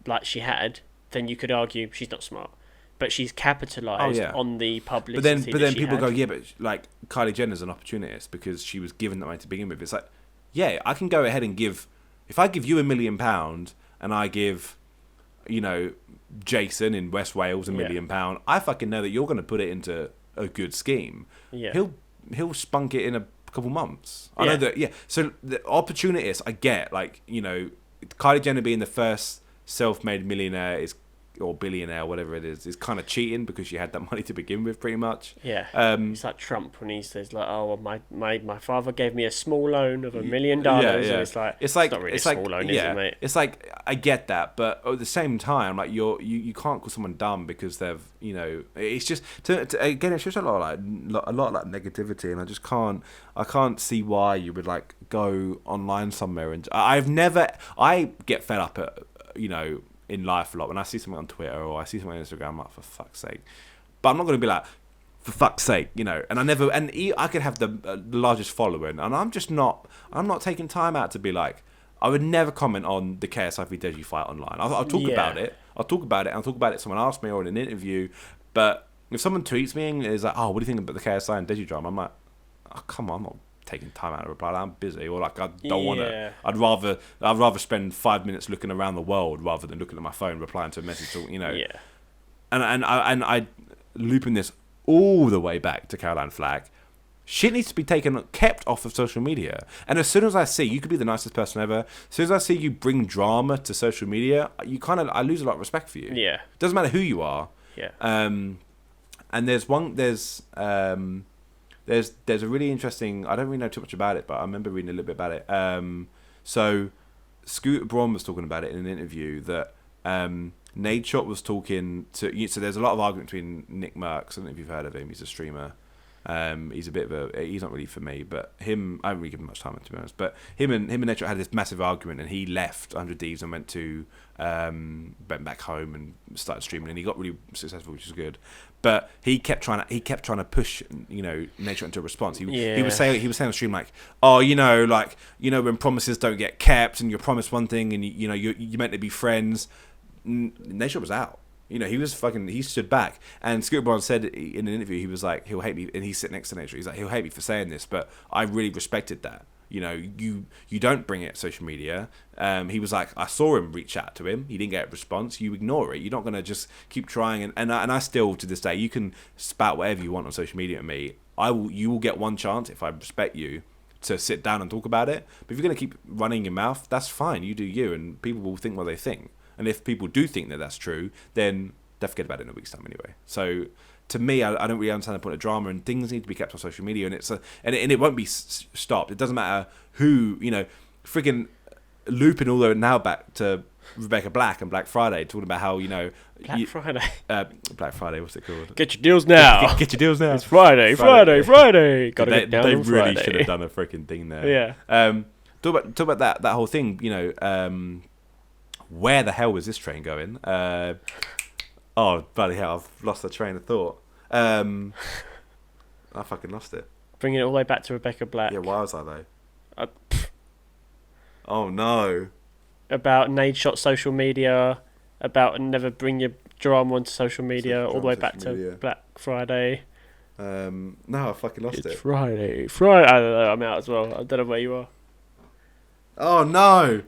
like she had, then you could argue she's not smart, but she's capitalised on the publicity. But then people go,
but like Kylie Jenner's an opportunist because she was given that money to begin with. It's like, I can go ahead and if I give you £1 million and I give Jason in West Wales £1 million, I fucking know that you're going to put it into a good scheme. He'll spunk it in a couple months. I know that. So the opportunities I get, like Kylie Jenner being the first self-made millionaire or billionaire, whatever it is kind of cheating because she had that money to begin with, pretty much.
It's like Trump when he says like, "Oh, well, my father gave me a small loan of $1 million." And it's not really a small loan, is it, mate?
It's like I get that, but at the same time, like you can't call someone dumb because they've it's just again, it's just a lot of negativity, and I can't see why you would like go online somewhere. And I get fed up at in life a lot when I see something on Twitter or I see something on Instagram. I'm like, for fuck's sake. But I'm not going to be like, for fuck's sake, and I could have the largest following, and I'm not taking time out to be like, I would never comment on the KSI v Deji fight online. I'll talk about it. I'll talk about it if someone asks me or in an interview. But if someone tweets me and is like, oh, what do you think about the KSI and Deji drama? I'm like, oh, come on, I'm not taking time out to reply. I'm busy, or like I don't want to.
Yeah.
I'd rather spend 5 minutes looking around the world rather than looking at my phone replying to a message. Or,
Yeah.
And I looping this all the way back to Caroline Flack. Shit needs to be kept off of social media. And as soon as I see, you could be the nicest person ever. As soon as I see you bring drama to social media, I lose a lot of respect for you.
Yeah.
Doesn't matter who you are.
Yeah.
And there's a really interesting. I don't really know too much about it, but I remember reading a little bit about it. So Scooter Braun was talking about it in an interview that Nadeshot was talking to. So there's a lot of argument between Nick Merckx. I don't know if you've heard of him. He's a streamer. He's a bit of he's not really for me, but I haven't really given much time to be honest. But him and Nadeshot had this massive argument, and he left 100 Thieves and went back home and started streaming, and he got really successful, which is good. But he kept trying to push, Nadeshot into a response. He was saying on stream like, when promises don't get kept, and you're promised one thing, and you're meant to be friends. Nadeshot was out. He stood back. And Scooter Braun said in an interview, he was like, he'll hate me. And he's sitting next to Nadeshot. He's like, he'll hate me for saying this, but I really respected that. You don't bring it to social media. He was like, I saw him reach out to him. He didn't get a response. You ignore it. You're not going to just keep trying. And I still, to this day, you can spout whatever you want on social media to me. You will get one chance, if I respect you, to sit down and talk about it. But if you're going to keep running your mouth, that's fine. You do you, and people will think what they think. And if people do think that that's true, then they'll forget about it in a week's time anyway. So to me, I don't really understand the point of drama, and things need to be kept on social media, and it won't be stopped. It doesn't matter who, freaking looping all the way now back to Rebecca Black and Black Friday, talking about how, Black Friday, what's it called?
Get your deals now.
Get your deals now.
It's Friday. Gotta get down
They
on
really
Friday.
should have done a freaking thing there.
Yeah.
Talk about that whole thing, where the hell was this train going? Oh, bloody hell, I've lost the train of thought. I fucking lost it.
Bringing it all the way back to Rebecca Black.
Yeah, why was I though? Oh no.
About Nadeshot social media, about never bring your drama onto social media, all the way back to Black Friday.
No, I fucking lost it.
Friday. I don't know, I'm out as well. I don't know where you are.
Oh no.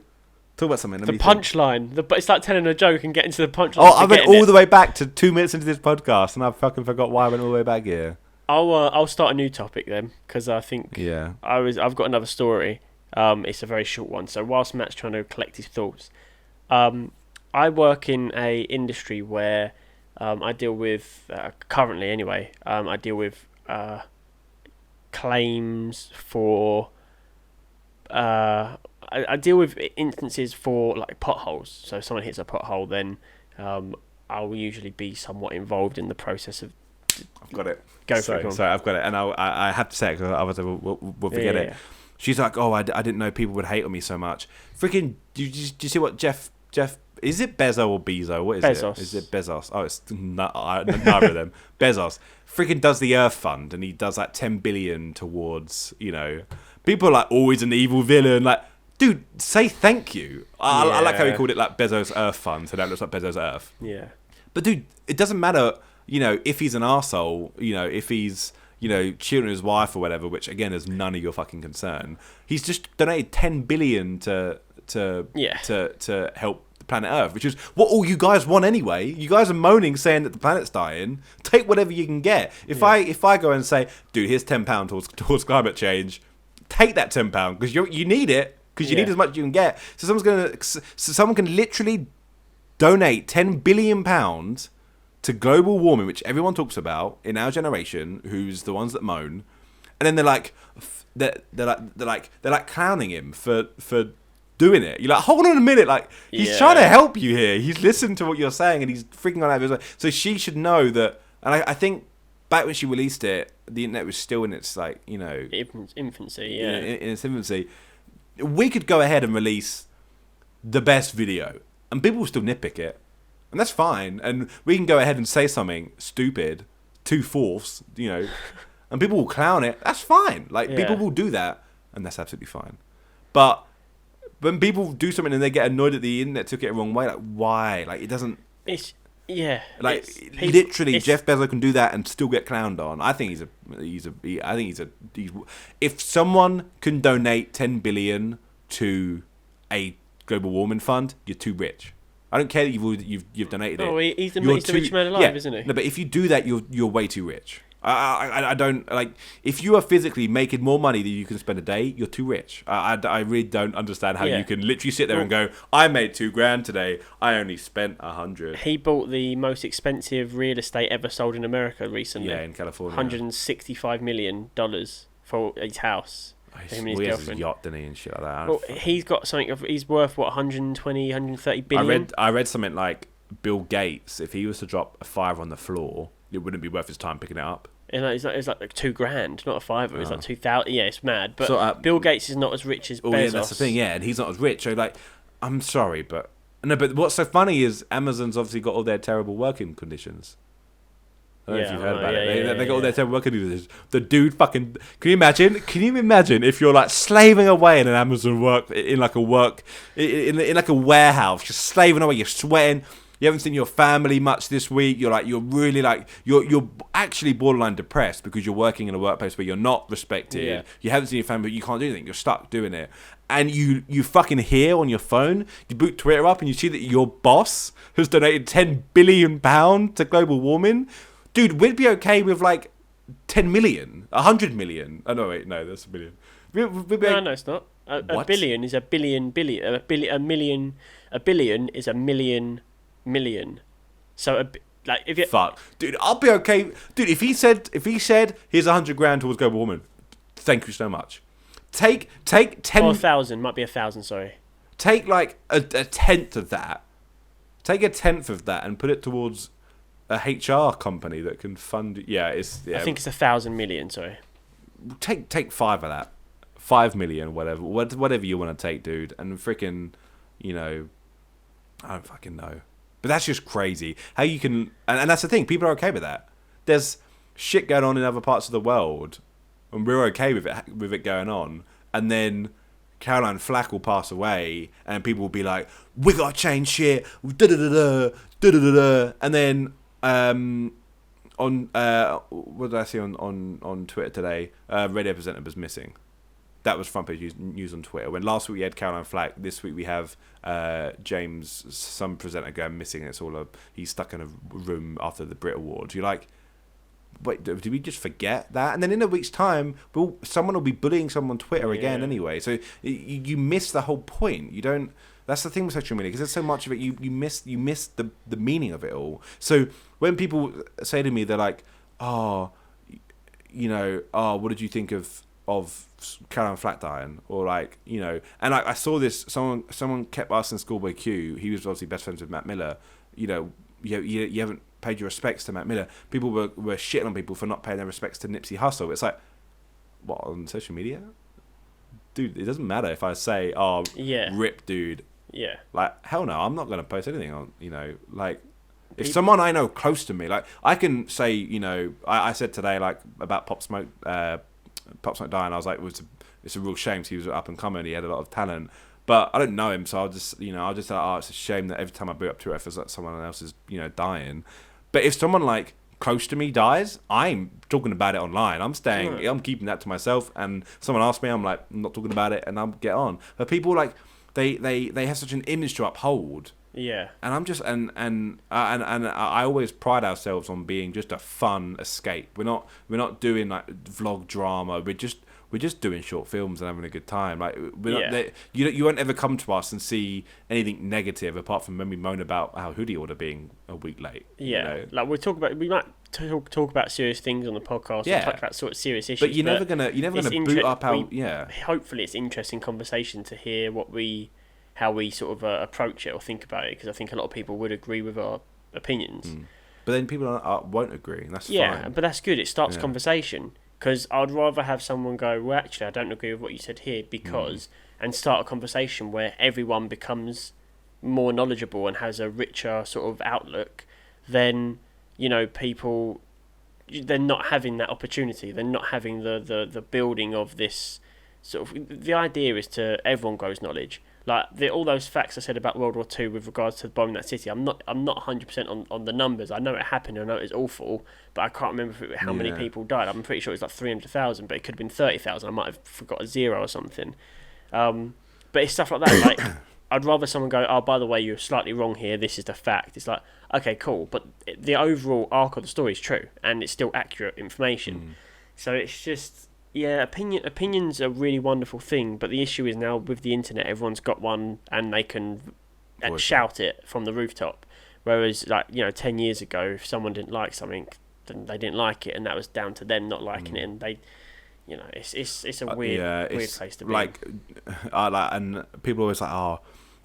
Talk about something.
The punchline. It's like telling a joke and getting to the punchline.
Oh, I went all the way back to 2 minutes into this podcast, and I fucking forgot why I went all the way back here.
I'll start a new topic then, because I think
I've
got another story. It's a very short one. So whilst Matt's trying to collect his thoughts, I work in a industry where I deal with currently anyway. I deal with claims for. I deal with instances for like potholes. So if someone hits a pothole, then I'll usually be somewhat involved in the process of.
I've got it.
Sorry,
I've got it, and I have to say it because otherwise we'll forget it. She's like, oh, I didn't know people would hate on me so much. Freaking, do you see what Jeff? Is it Bezos or Bezos? What is
Bezos.
it? Is it Bezos? Oh, it's neither of them. Bezos freaking does the Earth Fund, and he does like 10 billion towards, people are like always an evil villain. Like, dude, say thank you. I like how he called it like Bezos Earth Fund, so that looks like Bezos Earth.
Yeah.
But dude, it doesn't matter, if he's an arsehole, if he's, cheating on his wife or whatever, which again is none of your fucking concern. He's just donated 10 billion to help the planet Earth, which is what all you guys want anyway. You guys are moaning, saying that the planet's dying. Take whatever you can get. If I go and say, dude, here's £10 towards climate change, take that £10 because you need it, because you need as much as you can get. So someone can literally donate £10 billion to global warming, which everyone talks about in our generation, who's the ones that moan, and then they're like clowning him for doing it. You're like, hold on a minute, like he's trying to help you here. He's listened to what you're saying, and he's freaking on out of his way. So she should know that. And I think back when she released it, the internet was still in its
infancy.
In its infancy. We could go ahead and release the best video, and people will still nitpick it. And that's fine. And we can go ahead and say something stupid, 2/4, and people will clown it. That's fine. People will do that, and that's absolutely fine. But when people do something and they get annoyed that the internet took it the wrong way, like, why? Like, it doesn't...
Yeah,
Like
people,
literally, Jeff Bezos can do that and still get clowned on. I think he's. If someone can donate 10 billion to a global warming fund, you're too rich. I don't care that you've donated it.
Oh, he's the rich man alive, isn't he?
No, but if you do that, you're way too rich. I don't like if you are physically making more money than you can spend a day, you're too rich. I really don't understand how you can literally sit there and go, I made $2,000 today, I only spent 100.
He bought the most expensive real estate ever sold in America recently.
Yeah, in California.
$165 million for his house. Him and his
His
girlfriend.
yacht, didn't he, and shit like that.
Well, he's got something. He's worth what 120, 130 billion.
I read something like Bill Gates. If he was to drop a $5 on the floor, it wouldn't be worth his time picking it up.
It's like $2,000, not a $5. It's like 2,000. Yeah, it's mad. But
So,
Bill Gates is not as rich as Bezos.
Yeah, that's the thing. Yeah, and he's not as rich. So like, I'm sorry, but no. But what's so funny is Amazon's obviously got all their terrible working conditions. I don't know if you've heard about it. They got all their terrible working conditions. The dude fucking. Can you imagine? Can you imagine if you're like slaving away in an Amazon in like a warehouse, just slaving away, you're sweating. You haven't seen your family much this week. You're actually borderline depressed because you're working in a workplace where you're not respected. Yeah. You haven't seen your family, but you can't do anything. You're stuck doing it. And you fucking hear on your phone, you boot Twitter up and you see that your boss has donated £10 billion to global warming. Dude, we'd be okay with like 10 million, 100 million. Oh, no, wait, no, that's a billion.
No, it's not. A billion is a billion. A billion is a million. So if you
fuck, dude, I'll be okay, dude. If he said here's $100,000 towards global warming, thank you so much. Take 10
or 1,000, might be 1,000. Sorry.
Take like a tenth of that. Take a tenth of that and put it towards a HR company that can fund it. Yeah, I
think it's 1,000 million. Sorry.
Take 5 of that, 5 million, whatever you want to take, dude, and freaking, I don't fucking know. But that's just crazy. How you can... And that's the thing. People are okay with that. There's shit going on in other parts of the world. And we're okay with it going on. And then Caroline Flack will pass away. And people will be like, we got to change shit. Da-da-da-da. Da-da-da-da. And then... what did I see on Twitter today? Radio presenter was missing. That was front page news on Twitter. When last week we had Caroline Flack, this week we have James, some presenter, going missing. It's all he's stuck in a room after the Brit Awards. You're like, wait, did we just forget that? And then in a week's time, someone will be bullying someone on Twitter again anyway. So you miss the whole point. You don't. That's the thing with social media, because there's so much of it. You miss the meaning of it all. So when people say to me, they're like, what did you think of Caroline Flack dying, or like, and I saw this, someone kept asking Schoolboy Q, he was obviously best friends with Matt Miller, you haven't paid your respects to Matt Miller. People were shitting on people for not paying their respects to Nipsey Hussle. It's like, what, on social media? Dude, it doesn't matter if I say, rip dude.
Yeah.
Like, hell no, I'm not going to post anything on, like, if someone I know close to me, like, I can say, I said today, like, about Pop Smoke dying, I was like, it's a real shame, because he was up and coming, he had a lot of talent, but I don't know him, so I'll just it's a shame that every time I boot up Twitter, it feels like someone else is, dying. But if someone, like, close to me dies, I'm talking about it online. I'm keeping that to myself, and someone asks me, I'm like, I'm not talking about it, and I'll get on. But people, like, they have such an image to uphold.
Yeah. And
I'm just and I always pride ourselves on being just a fun escape. We're not doing like vlog drama. We're just doing short films and having a good time. Like you won't ever come to us and see anything negative apart from when we moan about our hoodie order being a week late.
Yeah. Like we might talk about serious things on the podcast.
Yeah.
And talk about sort of serious issues.
But you're never gonna boot up our
Hopefully, it's interesting conversation to hear how we sort of approach it or think about it, because I think a lot of people would agree with our opinions.
But then people won't agree, and that's fine.
Yeah, but that's good. It starts conversation, because I'd rather have someone go, well, actually, I don't agree with what you said here, because, and start a conversation where everyone becomes more knowledgeable and has a richer sort of outlook than, people, they're not having that opportunity. They're not having the building of this sort of the idea is to everyone grows knowledge. Like all those facts I said about World War II with regards to bombing that city, I'm not 100% on the numbers. I know it happened, I know it was awful, but I can't remember how many people died. I'm pretty sure it was like 300,000, but it could have been 30,000. I might have forgot a zero or something. But it's stuff like that. Like I'd rather someone go, oh, by the way, you're slightly wrong here. This is the fact. It's like, okay, cool, but the overall arc of the story is true, and it's still accurate information. So it's just. Yeah, opinions are a really wonderful thing, but the issue is now with the internet, everyone's got one and they can shout it from the rooftop. Whereas, 10 years ago, if someone didn't like something, then they didn't like it, and that was down to them not liking it. And they, it's a weird place to be.
And people are always like, oh,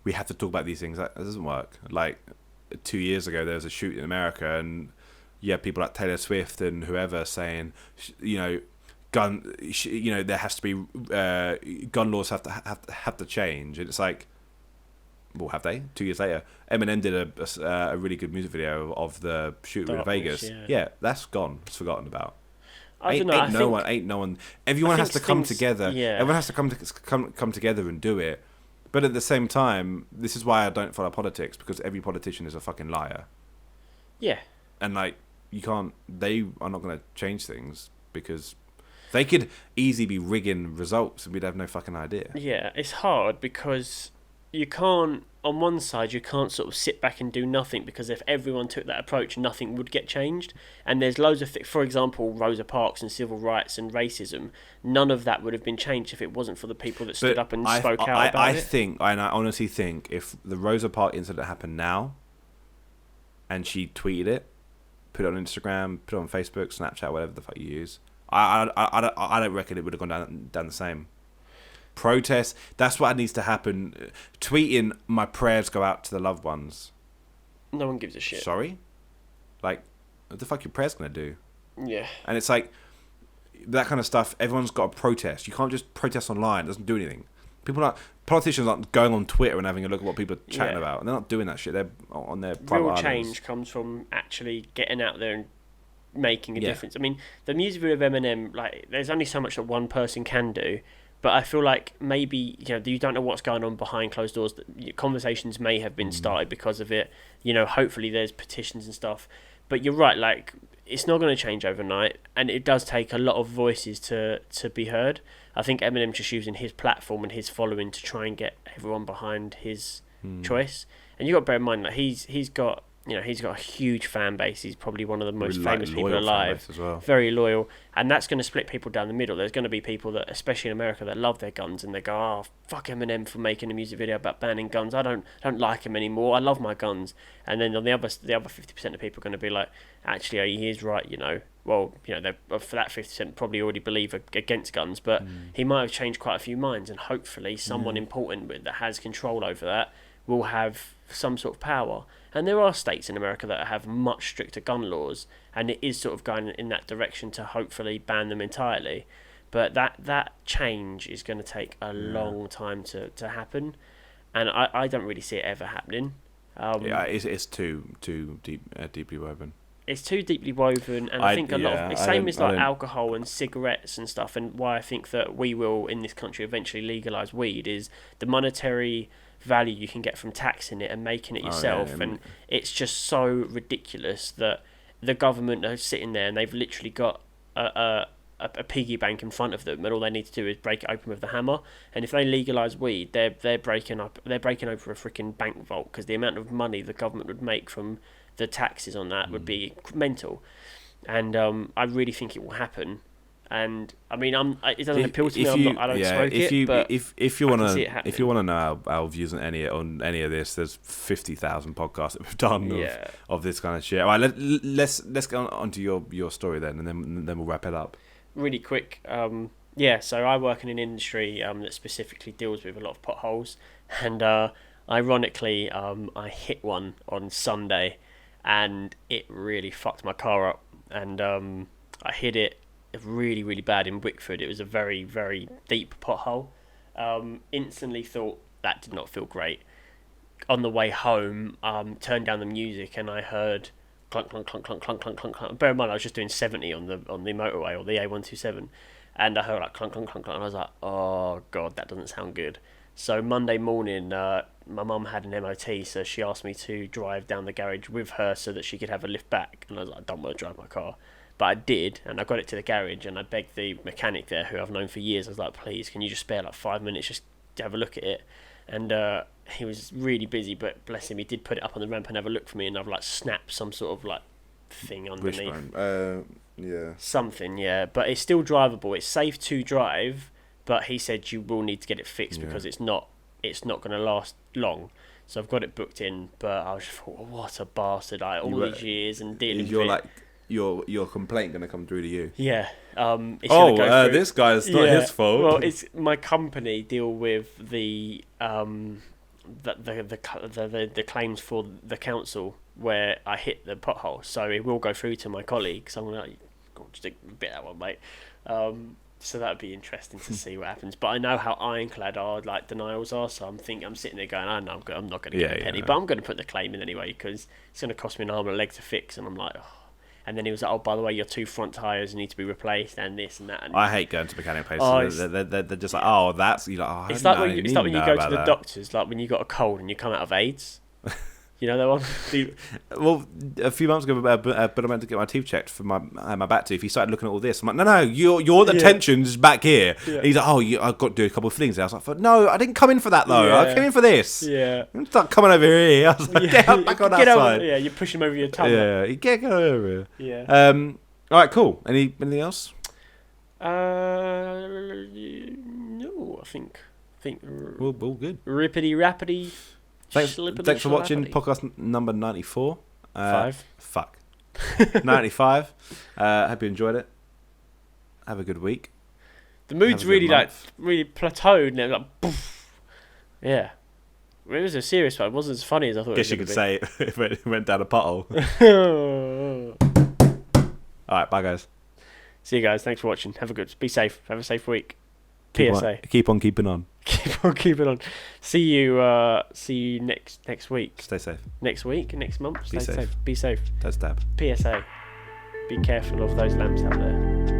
we have to talk about these things. That doesn't work. Like 2 years ago, there was a shoot in America, and people like Taylor Swift and whoever saying, there has to be gun laws have to change, and it's like, well, have they? 2 years later, Eminem did a really good music video of the shooting in Vegas. Yeah, that's gone. It's forgotten about. Ain't no one. Everyone has to come together. Yeah. Everyone has to come together and do it. But at the same time, this is why I don't follow politics, because every politician is a fucking liar.
Yeah.
And you can't. They are not going to change things because. They could easily be rigging results and we'd have no fucking idea.
Yeah, it's hard because you can't, on one side, you can't sort of sit back and do nothing, because if everyone took that approach, nothing would get changed. And there's loads of, for example, Rosa Parks and civil rights and racism, none of that would have been changed if it wasn't for the people that stood up and spoke out about it. I honestly think if the Rosa Parks incident happened now and she tweeted it, put it on Instagram, put it on Facebook, Snapchat, whatever the fuck you use, I don't reckon it would have gone down the same. Protest, that's what needs to happen. Tweeting, my prayers go out to the loved ones. No one gives a shit.
Sorry? What the fuck your prayers going to do?
Yeah.
And it's like, that kind of stuff, everyone's got to protest. You can't just protest online, it doesn't do anything. Politicians aren't going on Twitter and having a look at what people are chatting about. They're not doing that shit. They're on their private
Real
islands.
Change comes from actually getting out there and making a difference. I mean, the music video of Eminem, there's only so much that one person can do, but I feel like maybe you don't know what's going on behind closed doors. That conversations may have been started because of it. Hopefully there's petitions and stuff. But you're right, it's not going to change overnight, and it does take a lot of voices to be heard. I think Eminem just using his platform and his following to try and get everyone behind his choice. And you got to bear in mind that he's got a huge fan base. He's probably one of the most famous people alive.
As well.
Very loyal. And that's going to split people down the middle. There's going to be people that, especially in America, that love their guns and they go, oh, fuck Eminem for making a music video about banning guns. I don't like him anymore. I love my guns. And then on the other 50% of people are going to be like, actually, he is right, Well, they for that 50% probably already believe against guns, but he might have changed quite a few minds, and hopefully someone important that has control over that will have some sort of power. And there are states in America that have much stricter gun laws, and it is sort of going in that direction to hopefully ban them entirely. But that change is going to take a long time to happen, and I don't really see it ever happening.
It's too deeply woven.
It's too deeply woven, and I think a lot of it's same as alcohol and cigarettes and stuff. And why I think that we will in this country eventually legalise weed is the monetary value you can get from taxing it and making it yourself. And it's just so ridiculous that the government are sitting there and they've literally got a piggy bank in front of them, and all they need to do is break it open with the hammer. And if they legalise weed, they're breaking over a freaking bank vault, because the amount of money the government would make from the taxes on that would be mental. And I really think it will happen. And I mean, it doesn't appeal to me. I don't smoke it. But
if you want to know our views on any of this, there's 50,000 podcasts that we've done of this kind of shit. All right, let's get on to your story then, and then we'll wrap it up.
Really quick. So I work in an industry that specifically deals with a lot of potholes, and ironically, I hit one on Sunday, and it really fucked my car up. And I hit it really, really bad in Wickford. It was a very, very deep pothole. Instantly thought that did not feel great. On the way home, turned down the music and I heard clunk, clunk, clunk, clunk, clunk, clunk, clunk, clunk. Bear in mind, I was just doing 70 on the motorway, or the A127, and I heard like clunk, clunk, clunk, clunk, and I was like, oh god, that doesn't sound good. So Monday morning, my mum had an MOT, so she asked me to drive down the garage with her so that she could have a lift back, and I was like, I don't want to drive my car. But I did, and I got it to the garage, and I begged the mechanic there, who I've known for years, I was like, please, can you just spare like 5 minutes just to have a look at it? And he was really busy, but bless him, he did put it up on the ramp and have a look for me, and I've like snapped some sort of like thing underneath.
Yeah.
Something, yeah. But it's still drivable. It's safe to drive, but he said you will need to get it fixed because it's not going to last long. So I've got it booked in, but I was just thought, what a bastard! Like all these years and dealing with it.
Like your complaint going to come through to you?
Yeah. It's
this guy's not his fault.
Well, it's my company deal with the claims for the council where I hit the pothole, so it will go through to my colleague. So I'm like, just a bit that one, mate. So that would be interesting to see what happens. But I know how ironclad our like denials are, so I'm sitting there going, I know I'm not going to get a penny, but I'm going to put the claim in anyway because it's going to cost me an arm and a leg to fix. And I'm like, oh. And then he was like, oh, by the way, your 2 front tyres need to be replaced and this and that. And
I hate going to mechanic places. They're just like, oh, that's... You're like, oh,
it's like when you go to the doctors, like when you got a cold and you come out of AIDS. You know that one?
Well, a few months ago, but I meant to get my teeth checked for my back tooth. He started looking at all this. I'm like, no, your attention's back here. Yeah. He's like, oh, I've got to do a couple of things. I was like, no, I didn't come in for that though.
Yeah.
I came in for this.
Yeah.
Start coming over here. I was like, get back on that side.
Yeah, you're pushing him over your tongue.
Yeah, get over here.
Yeah.
All right, cool. Anything else?
No, I think
We're all good.
Rippity rapidy.
Thanks for watching podcast number 94.
5.
Fuck. 95. Hope you enjoyed it. Have a good week.
The mood's really plateaued now. Like, poof. Yeah. It was a serious one. It wasn't as funny as I thought
Guess
it was.
You could say it went down a pothole. Alright, bye guys.
See you guys. Thanks for watching. Be safe. Have a safe week.
PSA. Keep on keeping on.
Keep on keeping on. See you next week.
Stay safe.
Next week, next month.
Be safe.
Be safe.
Don't stab.
PSA. Be careful of those lamps out there.